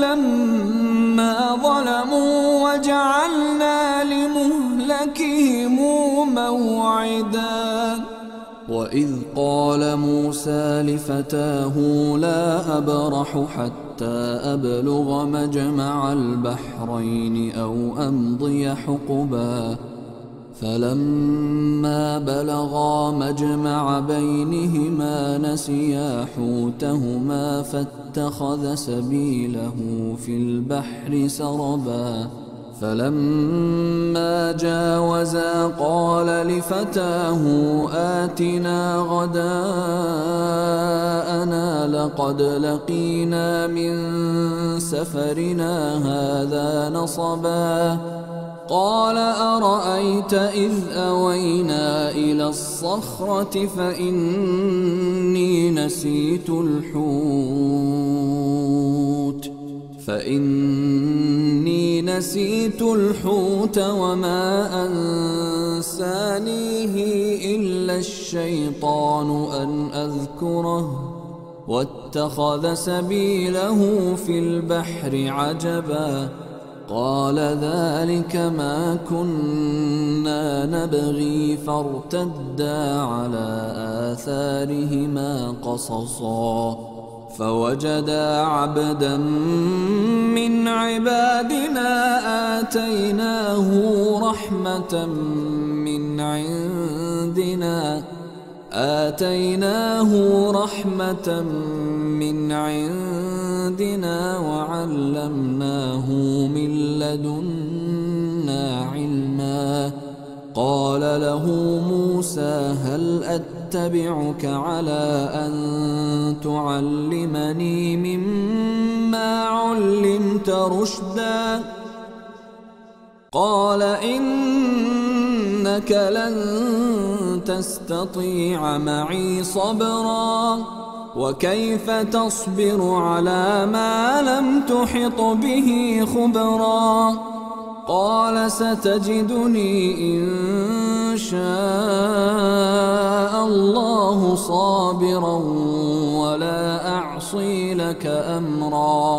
لما ظلموا وجعلنا لمهلكهم موعدا وإذ قال موسى لفتاه لا أبرح حتى أبلغ مجمع البحرين أو أمضي حقبا فلما بلغا مجمع بينهما نسيا حوتهما فاتخذ سبيله في البحر سربا فلما جاوزا قال لفتاه آتنا غداءنا لقد لقينا من سفرنا هذا نصبا قال أرأيت إذ أوينا إلى الصخرة فإني نسيت الحوت وما أنسانيه إلا الشيطان أن أذكره واتخذ سبيله في البحر عجبا قال ذلك ما كنا نبغي فارتدا على آثارهما قصصا فوجدا عبدا من عبادنا آتيناه رحمة من عندنا وعلمناه من لدنا علما قال له موسى هل أتبعك على أن تعلمني مما علمت رشدا قال إنك لن تستطيع معي صبرا وكيف تصبر على ما لم تحط به خبرا قال ستجدني إن شاء الله صابرا ولا أعصي لك أمرا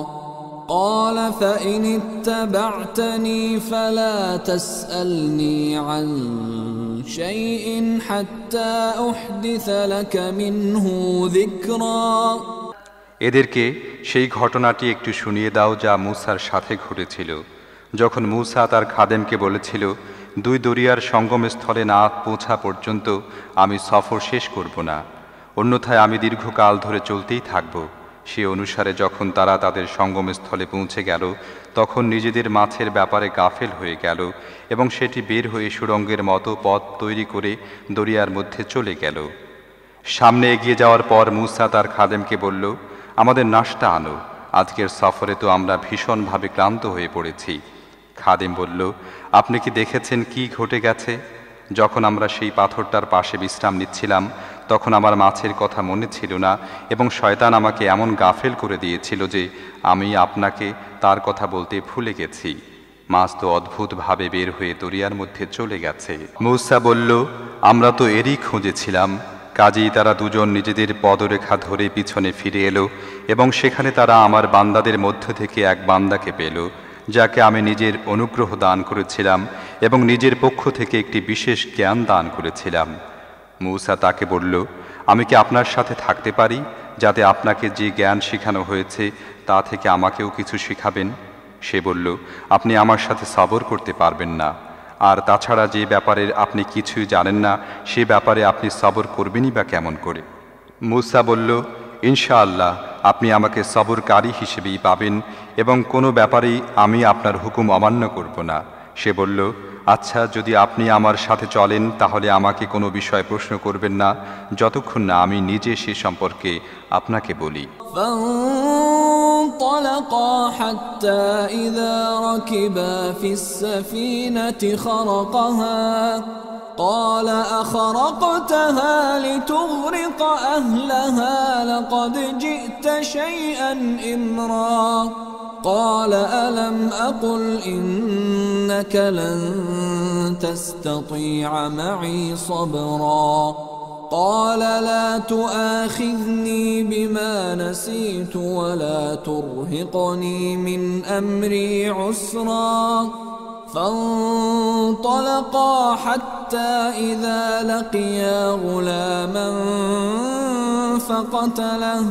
قال فإن اتبعتني فلا تسألني عن شيء حتى أحدث لك منه ذكرا এদেরকে সেই ঘটনাটি একটু শুনিয়ে দাও যা মূসার সাথে ঘটেছিল যখন মূসা তার খাদেমকে বলেছিল দুই দরিয়ার সঙ্গমস্থলে না পৌঁছা পর্যন্ত আমি সফর শেষ করব না, অন্যথায় আমি দীর্ঘকাল ধরে চলতেই থাকব। সে অনুসারে যখন তারা তাদের সঙ্গমস্থলে পৌঁছে গেল তখন নিজেদের মাছের ব্যাপারে গাফেল হয়ে গেল এবং সেটি বের হয়ে সুড়ঙ্গের মতো পথ তৈরি করে দরিয়ার মধ্যে চলে গেল। সামনে এগিয়ে যাওয়ার পর মূসা তার খাদেমকে বলল, আমাদের নাশতা আনো, আজকের সফরে তো আমরা ভীষণভাবে ক্লান্ত হয়ে পড়েছি। খাদেম বলল, আপনি কি দেখেছেন কি ঘটে গেছে? যখন আমরা সেই পাথরটার পাশে বিশ্রাম নিচ্ছিলাম তখন আমার মাছের কথা মনে ছিল না এবং শয়তান আমাকে এমন গাফেল করে দিয়েছিল যে আমি আপনাকে তার কথা বলতে ভুলে গেছি। মাছ তো অদ্ভুতভাবে বের হয়ে দরিয়ার মধ্যে চলে গেছে। মূসা বলল, আমরা তো এরই খুঁজেছিলাম। কাজেই তারা দুজন নিজেদের পদরেখা ধরে পিছনে ফিরে এলো এবং সেখানে তারা আমার বান্দাদের মধ্য থেকে এক বান্দাকে পেল যাকে আমি নিজের অনুগ্রহ দান করেছিলাম এবং নিজের পক্ষ থেকে একটি বিশেষ জ্ঞান দান করেছিলাম। মূসা তাকে বলল, আমি কি আপনার সাথে থাকতে পারি যাতে আপনাকে যে জ্ঞান শেখানো হয়েছে তা থেকে আমাকেও কিছু শেখাবেন? সে বলল, আপনি আমার সাথে সবর করতে পারবেন না, আর তাছাড়া যে ব্যাপারে আপনি কিছুই জানেন না সে ব্যাপারে আপনি সবর করবেনই বা কেমন করে? মূসা বলল, ইনশাআল্লাহ আপনি আমাকে সবরকারী হিসেবেই পাবেন এবং কোনো ব্যাপারেই আমি আপনার হুকুম অমান্য করব না। সে বলল, আচ্ছা, যদি আপনি আমার সাথে চলেন তাহলে আমাকে কোনো বিষয় প্রশ্ন করবেন না যতক্ষণ না আমি নিজে সে সম্পর্কে আপনাকে বলি। فانطلقا حتى إذا ركبا في السفينة خرقها قال أخرقتها لتغرق أهلها لقد جئت شيئا إمرا قال ألم أقل إنك لن تستطيع معي صبرا قال لا تؤاخذني بما نسيت ولا ترهقني من أمري عسرا فانطلقا حتى إذا لقيا غلاما فقتله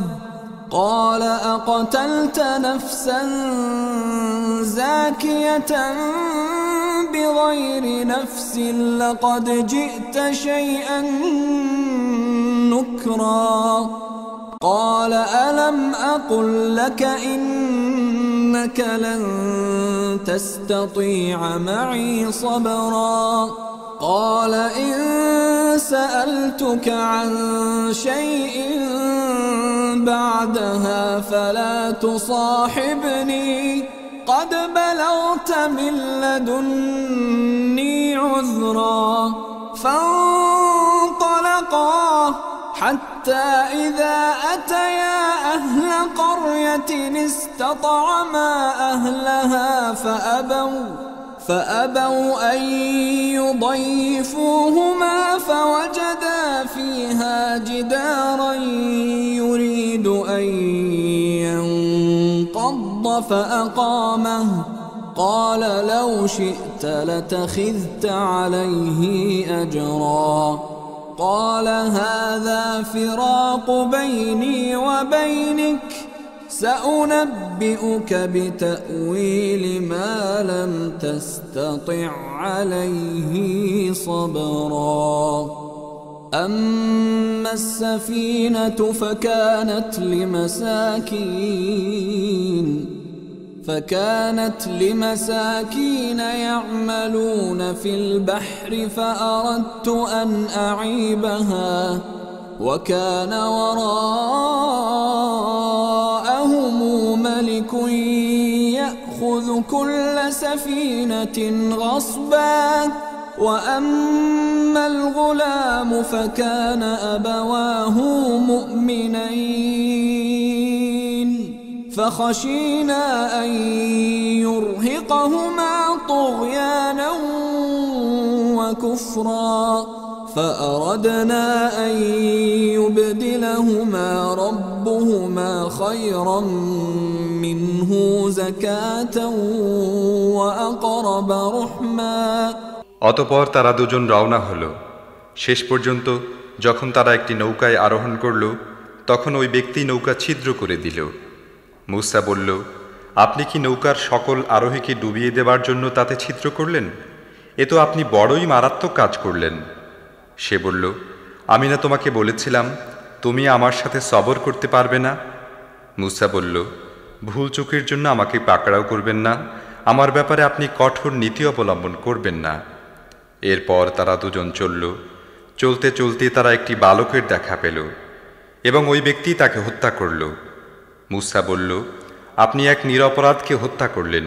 قال أقتلت نفسا زاكية بغير نفس لقد جئت شيئا نكرا قال ألم أقل لك إنك لن تستطيع معي صبرا قال إن سألتك عن شيء بعدها فلا تصاحبني قد بلغت من لدني عذرا فانطلقا حتى إذا أتيا أهل قرية استطعما أهلها فأبوا أن يضيفوهما فوجدا فيها جدارا يريد أن ينقض فأقامه قال لو شئت لاتخذت عليه أجرا قال هذا فراق بيني وبينك سأنبئك بتأويل ما لم تستطع عليه صبرا أما السفينة فكانت لمساكين يعملون في البحر فأردت أن أعيبها وكان وراءهم ملك يأخذ كل سفينة غصبا وأما الغلام فكان أبواه مؤمنين فخشينا أن يرهقهما طغيانا وكفرا فأردنا أن يبدلهما ربهما خيرا منه زكاة وأقرب رحما অতঃপর তারা দুজন রওনা হলো। শেষ পর্যন্ত যখন তারা একটি নৌকায় আরোহণ করল, তখন ওই ব্যক্তি নৌকা ছিদ্র করে দিল। মূসা বলল, আপনি কি নৌকার সকল আরোহীকে ডুবিয়ে দেবার জন্য তাতে ছিদ্র করলেন? এ তো আপনি বড়ই মারাত্মক কাজ করলেন। সে বলল, আমি না তোমাকে বলেছিলাম তুমি আমার সাথে সবর করতে পারবে না? মূসা বলল, ভুল চোখের জন্য আমাকে পাকড়াও করবেন না, আমার ব্যাপারে আপনি কঠোর নীতি অবলম্বন করবেন না। এরপর তারা দুজন চলল। চলতে চলতে তারা একটি বালকের দেখা পেল এবং ওই ব্যক্তি তাকে হত্যা করল। মূসা বলল, আপনি এক নিরপরাধকে হত্যা করলেন,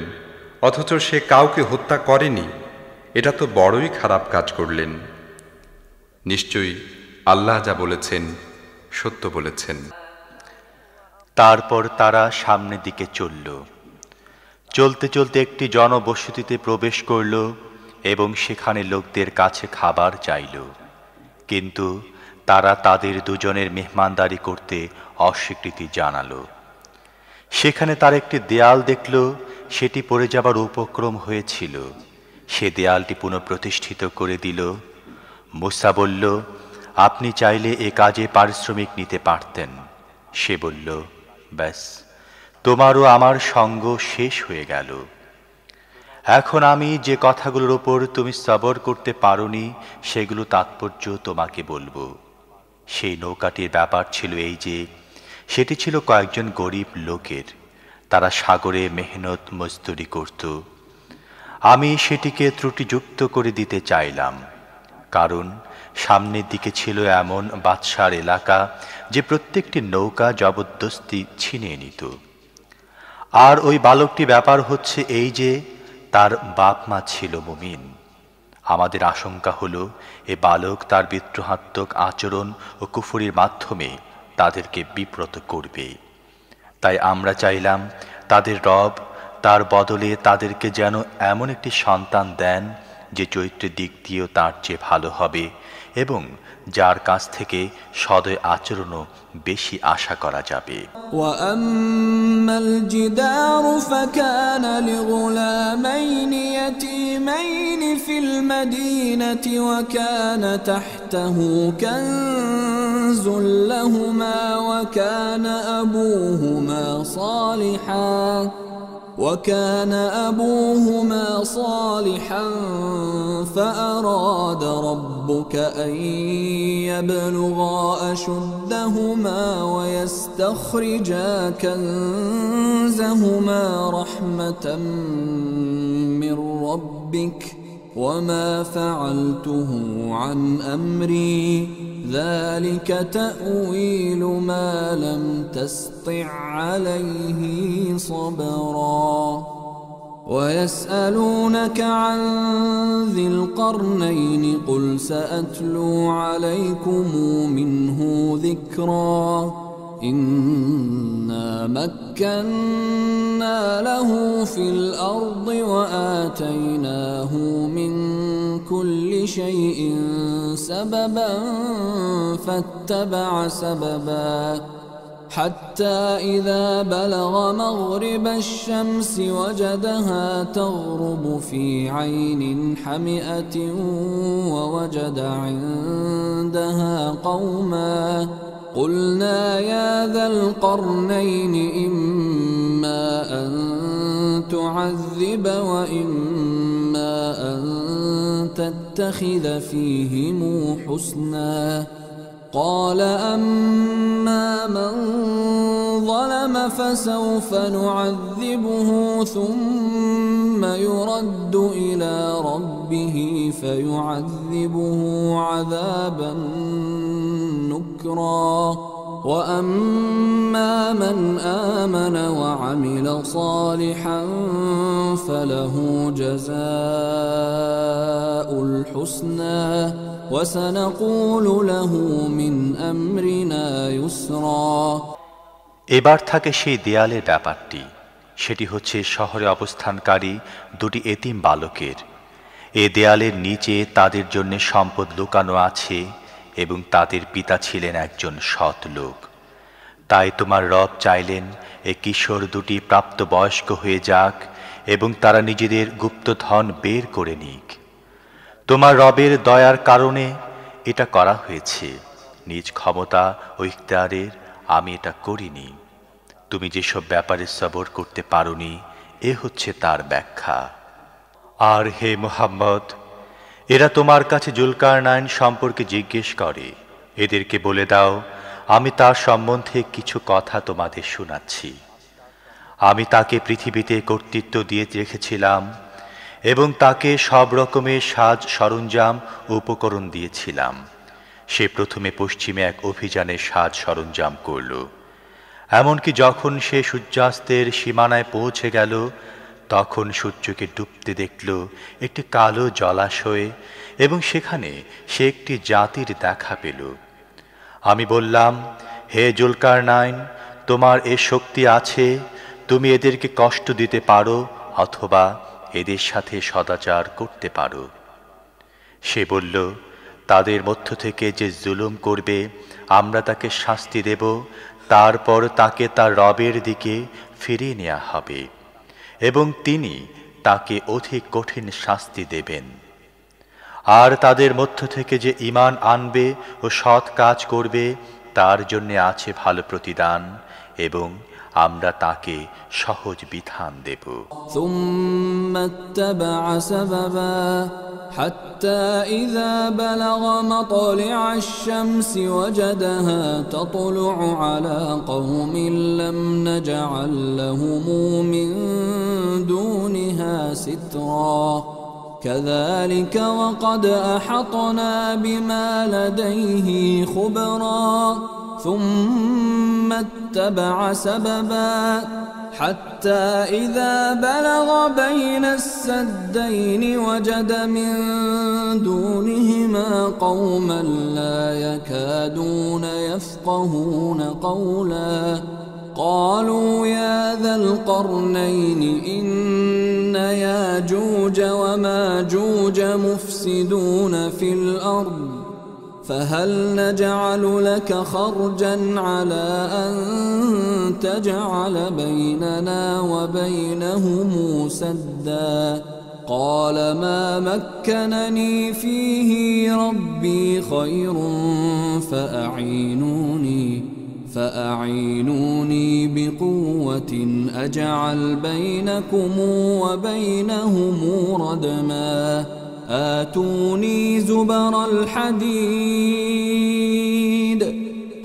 অথচ সে কাউকে হত্যা করেনি। এটা তো বড়ই খারাপ কাজ করলেন। নিশ্চয়ই আল্লাহ যা বলেছেন সত্য বলেছেন। তারপর তারা সামনের দিকে চলল। চলতে চলতে একটি জনবসতিতে প্রবেশ করল এবং সেখানে লোকদের কাছে খাবার চাইল, কিন্তু তারা তাদের দুজনের মেহমানদারি করতে অস্বীকৃতি জানালো। সেখানে তার একটি দেয়াল দেখল, সেটি পড়ে যাবার উপক্রম হয়েছিল। সে দেয়ালটি পুনঃপ্রতিষ্ঠিত করে দিল। মূসা বলল, আপনি চাইলে এ কাজে পারিশ্রমিক নিতে পারতেন। সে বলল, ব্যাস, তোমারও আমার সঙ্গ শেষ হয়ে গেল। এখন আমি যে কথাগুলোর ওপর তুমি সবর করতে পারোনি সেগুলো তাৎপর্য তোমাকে বলবো। সেই নৌকাটির ব্যাপার ছিল এই যে, সেটি ছিল কয়েকজন গরিব লোকের। তারা সাগরে মেহনত মজদুরি করত। আমি সেটিকে ত্রুটিযুক্ত করে দিতে চাইলাম, কারণ সামনের দিকে ছিল এমন বাদশার এলাকা যে প্রত্যেকটি নৌকা জবরদস্তি ছিনিয়ে নিত। আর ওই বালকটি ব্যাপার হচ্ছে এই যে, তার বাপ মা ছিল মুমিন। আমাদের আশঙ্কা হলো এ বালক তার বিদ্রোহাত্মক আচরণ ও কুফরির মাধ্যমে তাদেরকে বিব্রত করবে। তাই আমরা চাইলাম তাদের রব তার বদলে তাদেরকে যেন এমন একটি সন্তান দেন যে চরিত্রের দিক দিয়েও তার চেয়ে ভালো হবে এবং যার কাছ থেকে সদয় আচরণও বেশি আশা করা যাবে। وَأَمَّا الْجِدَارُ فَكَانَ لِغُلَامَيْنِ يَتِيمَيْنِ فِي الْمَدِينَةِ وَكَانَ تَحْتَهُ كَنْزٌ لَهُمَا وكان أبوهما صالحا فأراد ربك أن يبلغا أشدهما ويستخرجا كنزهما رحمة من ربك وما فعلته عن أمري ذلك تأويل ما لم تسطع عليه صبرا ويسألونك عن ذي القرنين قل سأتلو عليكم منه ذكرا إنا مكنا له في الأرض وآتيناه من كل شيء سببا فاتبع سببا حتى إذا بلغ مغرب الشمس وجدها تغرب في عين حمئة ووجد عندها قوما قلنا يا ذا القرنين إما أن تعذب وإما أن تتخذ فيهم حسنا قال أما من ظلم فسوف نعذبه ثم يرد إلى ربه فيعذبه عذابا نكرا وأما من آمن وعمل صالحا فله جزاء الحسنى وسنقول له من أمرنا يسرا এবার থাকে সেই দেয়ালের ব্যাপারটি। সেটি হচ্ছে শহরে অবস্থানকারী দুটি এতিম বালকের। এ দেয়ালের নিচে তাদের জন্য সম্পদ লুকানো আছে এবং তাদের পিতা ছিলেন একজন সৎ লোক। তাই তোমার রব চাইলেন এ কিশোর দুটি প্রাপ্তবয়স্ক হয়ে যাক এবং তারা নিজেদের গুপ্তধন বের করে নিক। তোমার রবের দয়ার কারণে এটা করা হয়েছে, নিজ ক্ষমতা ও ইখতিয়ারের আমি এটা করিনি। তুমি যেসব ব্যাপারে সবর করতে পারোনি এ হচ্ছে তার ব্যাখ্যা। আর হে মুহাম্মদ, এরা তোমার কাছে জুলকারনাইন সম্পর্কে জিজ্ঞেস করে, এদেরকে বলে দাও আমি তার সম্বন্ধে কিছু কথা তোমাদের শোনাচ্ছি। আমি তাকে পৃথিবীতে কর্তৃত্ব দিয়ে রেখেছিলাম এবং তাকে সব রকমের সাজ সরঞ্জাম ও উপকরণ দিয়েছিলাম। সে প্রথমে পশ্চিমে এক অভিযানের সাজ সরঞ্জাম করল। এমনকি যখন সে সূর্যাস্তের সীমানায় পৌঁছে গেল তখন সূর্যকে ডুবতে দেখল একটি কালো জলাশয়ে এবং সেখানে সে একটি জাতির দেখা পেল। আমি বললাম, হে জুলকারনাইন, তোমার এ শক্তি আছে, তুমি এদেরকে কষ্ট দিতে পারো অথবা এদের সাথে সদাচার করতে পারো। সে বলল, তাদের মধ্য থেকে যে জুলুম করবে আমরা তাকে শাস্তি দেব, তারপর তাকে তার রবের দিকে ফিরিয়ে নেওয়া হবে এবং তিনি তাকে অধিক কঠিন শাস্তি দেবেন। আর তাদের মধ্য থেকে যে ঈমান আনবে ও সৎ কাজ করবে তার জন্য আছে ভালো প্রতিদান এবং আমরা তাকে সহজ বিধান দেব। ثم اتبع سببا حتى إذا بلغ مطلع الشمس وجدها تطلع على قوم لم نجعل لهم من دونها سترا كذلك وقد أحطنا بما لديه خبرا ثم اتبع سببا حتى إذا بلغ بين السدين وجد من دونهما قوما لا يكادون يفقهون قولا قالوا يا ذا القرنين إن ياجوج وماجوج مفسدون في الأرض فهل نجعل لك خرجا على أن تجعل بيننا وبينهم سدا قال ما مكنني فيه ربي خير فأعينوني بقوة أجعل بينكم وبينهم ردما آتوني زبر الحديد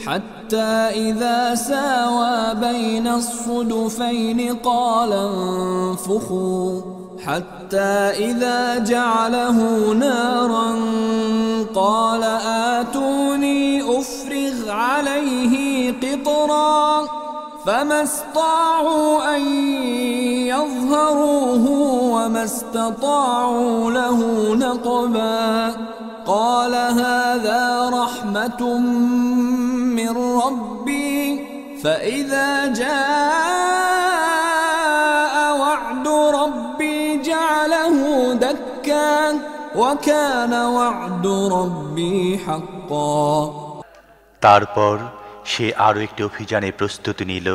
حتى إذا ساوى بين الصدفين قال انفخوا حتى إذا جعله نارا قال آتوني أفرغ عليه قطرا فما استطاعوا أن يظهروه وما استطاعوا له نقبا قال هذا رحمة من ربي فإذا جاء وعد ربي جعله دكا وكان وعد ربي حقا। তারপর সে আরও একটি অভিযানে প্রস্তুতি নিল।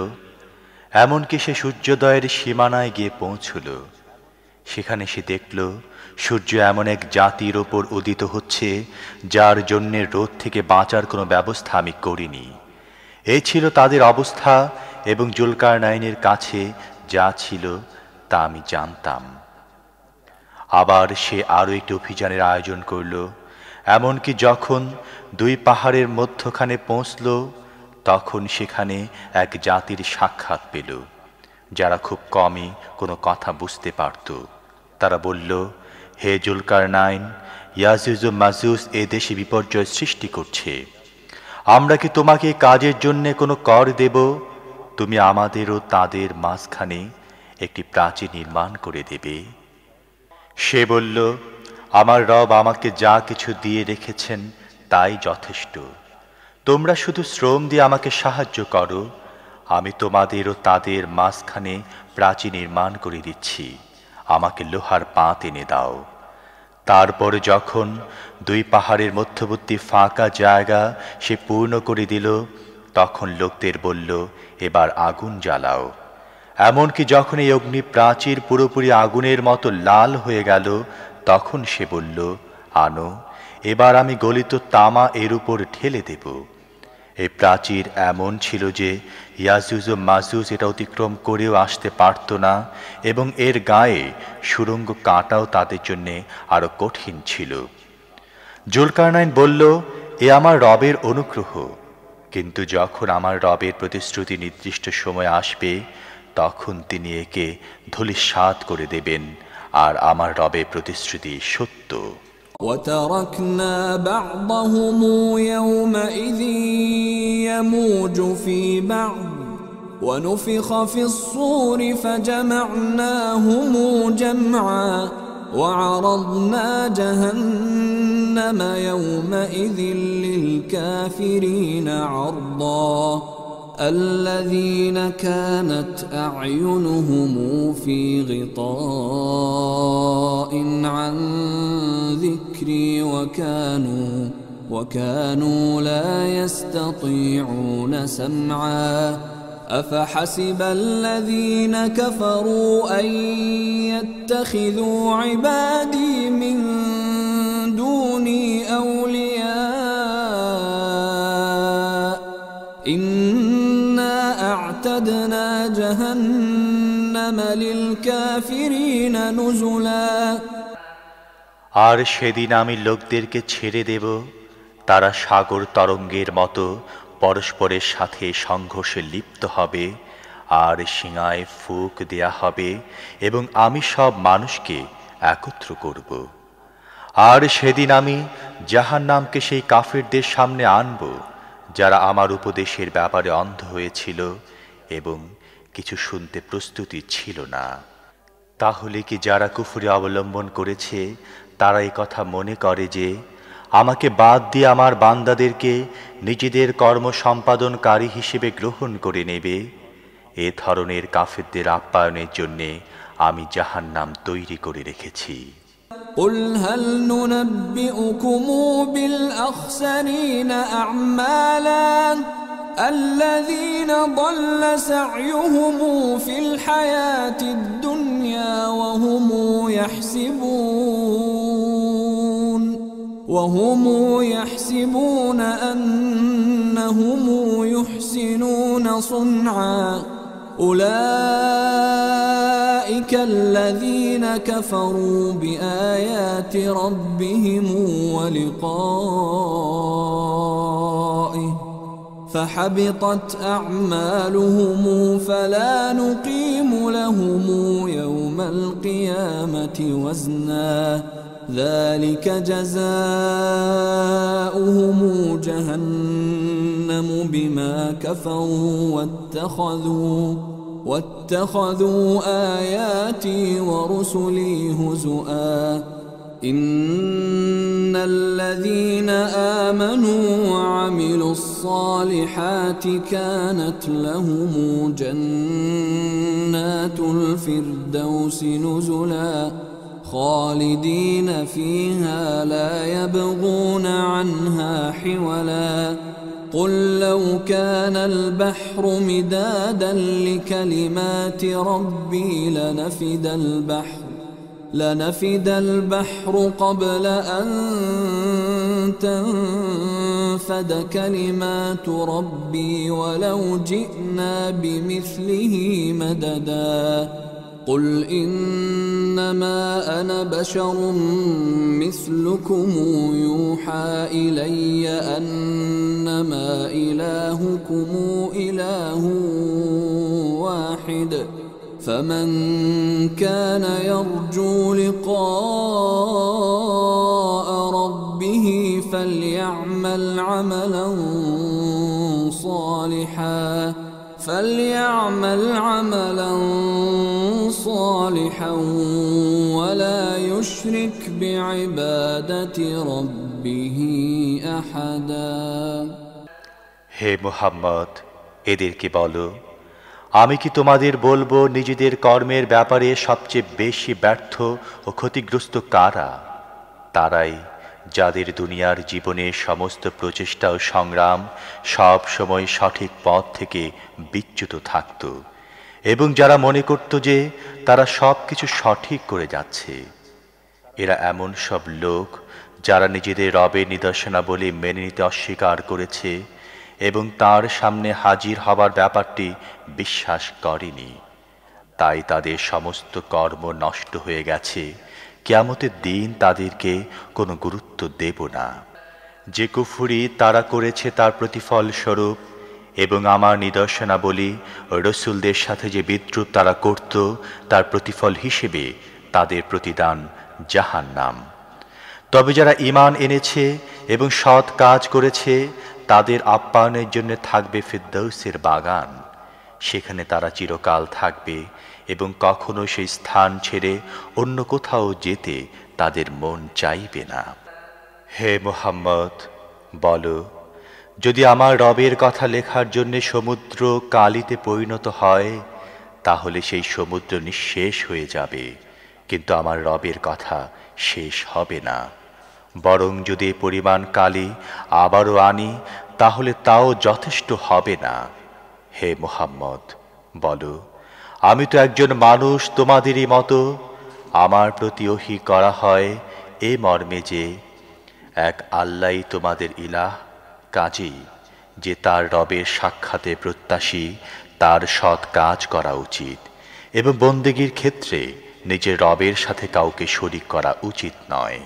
এমনকি সে সূর্যোদয়ের সীমানায় গিয়ে পৌঁছল। সেখানে সে দেখল সূর্য এমন এক জাতির ওপর উদিত হচ্ছে যার জন্যে রোদ থেকে বাঁচার কোনো ব্যবস্থা আমি করিনি। এই ছিল তাদের অবস্থা, এবং জুলকারনাইনের কাছে যা ছিল তা আমি জানতাম। আবার সে আরও একটি অভিযানের আয়োজন করল। এমনকি যখন দুই পাহাড়ের মধ্যখানে পৌঁছল, তখন সেখানে এক জাতির সাক্ষাৎ পেল যারা খুব কমই কোনো কথা বুঝতে পারত। তারা বলল, হে জুলকারনাইন, ইয়াজুজ ও মাজুজ এ দেশে বিপর্যয় সৃষ্টি করছে। আমরা কি তোমাকে কাজের জন্যে কোনো কর দেব? তুমি আমাদের ও তাদের মাঝখানে একটি প্রাচীর নির্মাণ করে দেবে। সে বলল, আমার রব আমাকে যা কিছু দিয়ে রেখেছেন তাই যথেষ্ট। তোমরা শুধু শ্রম দিয়ে আমাকে সাহায্য করো, আমি তোমাদের ও তাদের মাঝখানে প্রাচীর নির্মাণ করে দিচ্ছি। আমাকে লোহার পাত এনে দাও। তারপর যখন দুই পাহাড়ের মধ্যবর্তী ফাঁকা জায়গা সে পূর্ণ করে দিল, তখন লোকদের বলল, এবার আগুন জ্বালাও। এমনকি যখন এই অগ্নি প্রাচীর পুরোপুরি আগুনের মতো লাল হয়ে গেল, তখন সে বলল, আনো, এবার আমি গলিত তামা এর উপর ঢেলে দেব। এই প্রাচীর এমন ছিল যে ইয়াজুজ ও মাজুজ এটা অতিক্রম করেও আসতে পারত না, এবং এর গায়ে সুড়ঙ্গ কাটাও তাদের জন্য আরো কঠিন ছিল। জুলকারনাইন বলল, এ আমার রবের অনুগ্রহ, কিন্তু যখন আমার রবের প্রতিশ্রুতি নির্দিষ্ট সময় আসবে, তখন তিনি একে ধূলিসাৎ করে দেবেন, আর আমার রবের প্রতিশ্রুতি সত্য। وتركنا بعضهم يومئذ يموج في بعض ونفخ في الصور فجمعناهم جمعا وعرضنا جهنم يومئذ للكافرين عرضا الذين كانت أعينهم في غطاء عن ذكري وكانوا لا يستطيعون سمعا أفحسب الذين كفروا أن يتخذوا عبادي من دوني أولياء إنا أعتدنا جهنم للكافرين نزلا আর সেদিন আমি লোকদেরকে ছেড়ে দেব, তারা সাগর তরঙ্গের মতো পরস্পরের সাথে সংঘর্ষে লিপ্ত হবে, আর শিঙায় ফুঁক দেয়া হবে, এবং আমি সব মানুষকে একত্র করব। আর সেদিন আমি জাহান্নামকে সেই কাফিরদের সামনে আনব যারা আমার উপদেশের ব্যাপারে অন্ধ হয়েছিল এবং কিছু শুনতে প্রস্তুতি ছিল না। তাহলে কি যারা কুফরি অবলম্বন করেছে তারা এই কথা মনে করে যে আমাকে বাদ দিয়ে আমার বান্দাদেরকে নিজেদের কর্ম সম্পাদনকারী হিসেবে গ্রহণ করে নেবে? এ ধরনের কাফিরদের আপ্যায়নের জন্যে আমি জাহান্নাম তৈরি করে রেখেছি। قل هل ننبئكم بالأخسرين أعمالا الذين ضل سعيهم في الحياة الدنيا وهم يحسبون أنهم يحسنون صنعا أولئك الذين كفروا بآيات ربهم ولقائه فحبطت أعمالهم فلا نقيم لهم يوم القيامة وزنا ذلك جزاؤهم جهنم بما كفروا واتخذوا آياتي ورسلي هزؤا إن الذين آمنوا وعملوا الصالحات كانت لهم جنات الفردوس نزلا خالدين فيها لا يبغون عنها حولا قل لو كان البحر مدادا لكلمات ربي لنفد البحر قبل أن تنفد كلمات ربي ولو جئنا بمثله مددا قل إنما أنا بشر مثلكم يوحى إلي أنما إلهكم إله واحد فمن كان يرجو لقاء ربه فليعمل عملا صالحا ولا يشرك بعبادة ربه أحدا হে মুহাম্মদ, এদেরকে বলো, আমি কি তোমাদের বলবো নিজেদের কর্মের ব্যাপারে সবচেয়ে বেশি ব্যর্থ ও ক্ষতিগ্রস্ত কারা? তারাই যাদের দুনিয়ার জীবনে সমস্ত প্রচেষ্টা ও সংগ্রাম সব সময় সঠিক পথ থেকে বিচ্যুত থাকত এবং যারা মনে করত যে তারা সব কিছু সঠিক করে যাচ্ছে। এরা এমন সব লোক যারা নিজেদের রবের নিদর্শনাবলী মেনে নিতে অস্বীকার করেছে এবং তার সামনে হাজির হবার ব্যাপারটি বিশ্বাস করেনি। তাই তাদের সমস্ত কর্ম নষ্ট হয়ে গেছে। কিয়ামতের দিন তাদেরকে কোনো গুরুত্ব দেব না। যে কুফরি তারা করেছে তার প্রতিফল স্বরূপ এবং আমার নিদর্শনাবলী রসুলদের সাথে যে বিদ্রুপ তারা করত তার প্রতিফল হিসেবে তাদের প্রতিদান জাহান্নাম। তবে যারা ঈমান এনেছে এবং সৎ কাজ করেছে তাদের আপ্যায়নের জন্য থাকবে ফিরদৌসের বাগান। সেখানে তারা চিরকাল থাকবে এবং কখনো সেই স্থান ছেড়ে অন্য কোথাও যেতে তাদের মন চাইবে না। হে মুহাম্মদ, বলো, যদি আমার রবের কথা লেখার জন্য সমুদ্র কালিতে পরিণত হয় তাহলে সেই সমুদ্র নিঃশেষ হয়ে যাবে, কিন্তু আমার রবের কথা শেষ হবে না। বরং যদি পরিমাণ কালি আবারও আনি তাহলে তাও যথেষ্ট হবে না। হে মুহাম্মদ, বলো, আমি তো একজন মানুষ তোমাদেরই মতো। আমার প্রতি ওহী করা হয় এ মর্মে যে এক আল্লাহই তোমাদের ইলাহ, কাজেই যে তার রবের সাক্ষাতে প্রত্যাশী তার সৎ কাজ করা উচিত এবং বন্দেগীর ক্ষেত্রে নিজের রবের সাথে কাউকে শরীক করা উচিত নয়।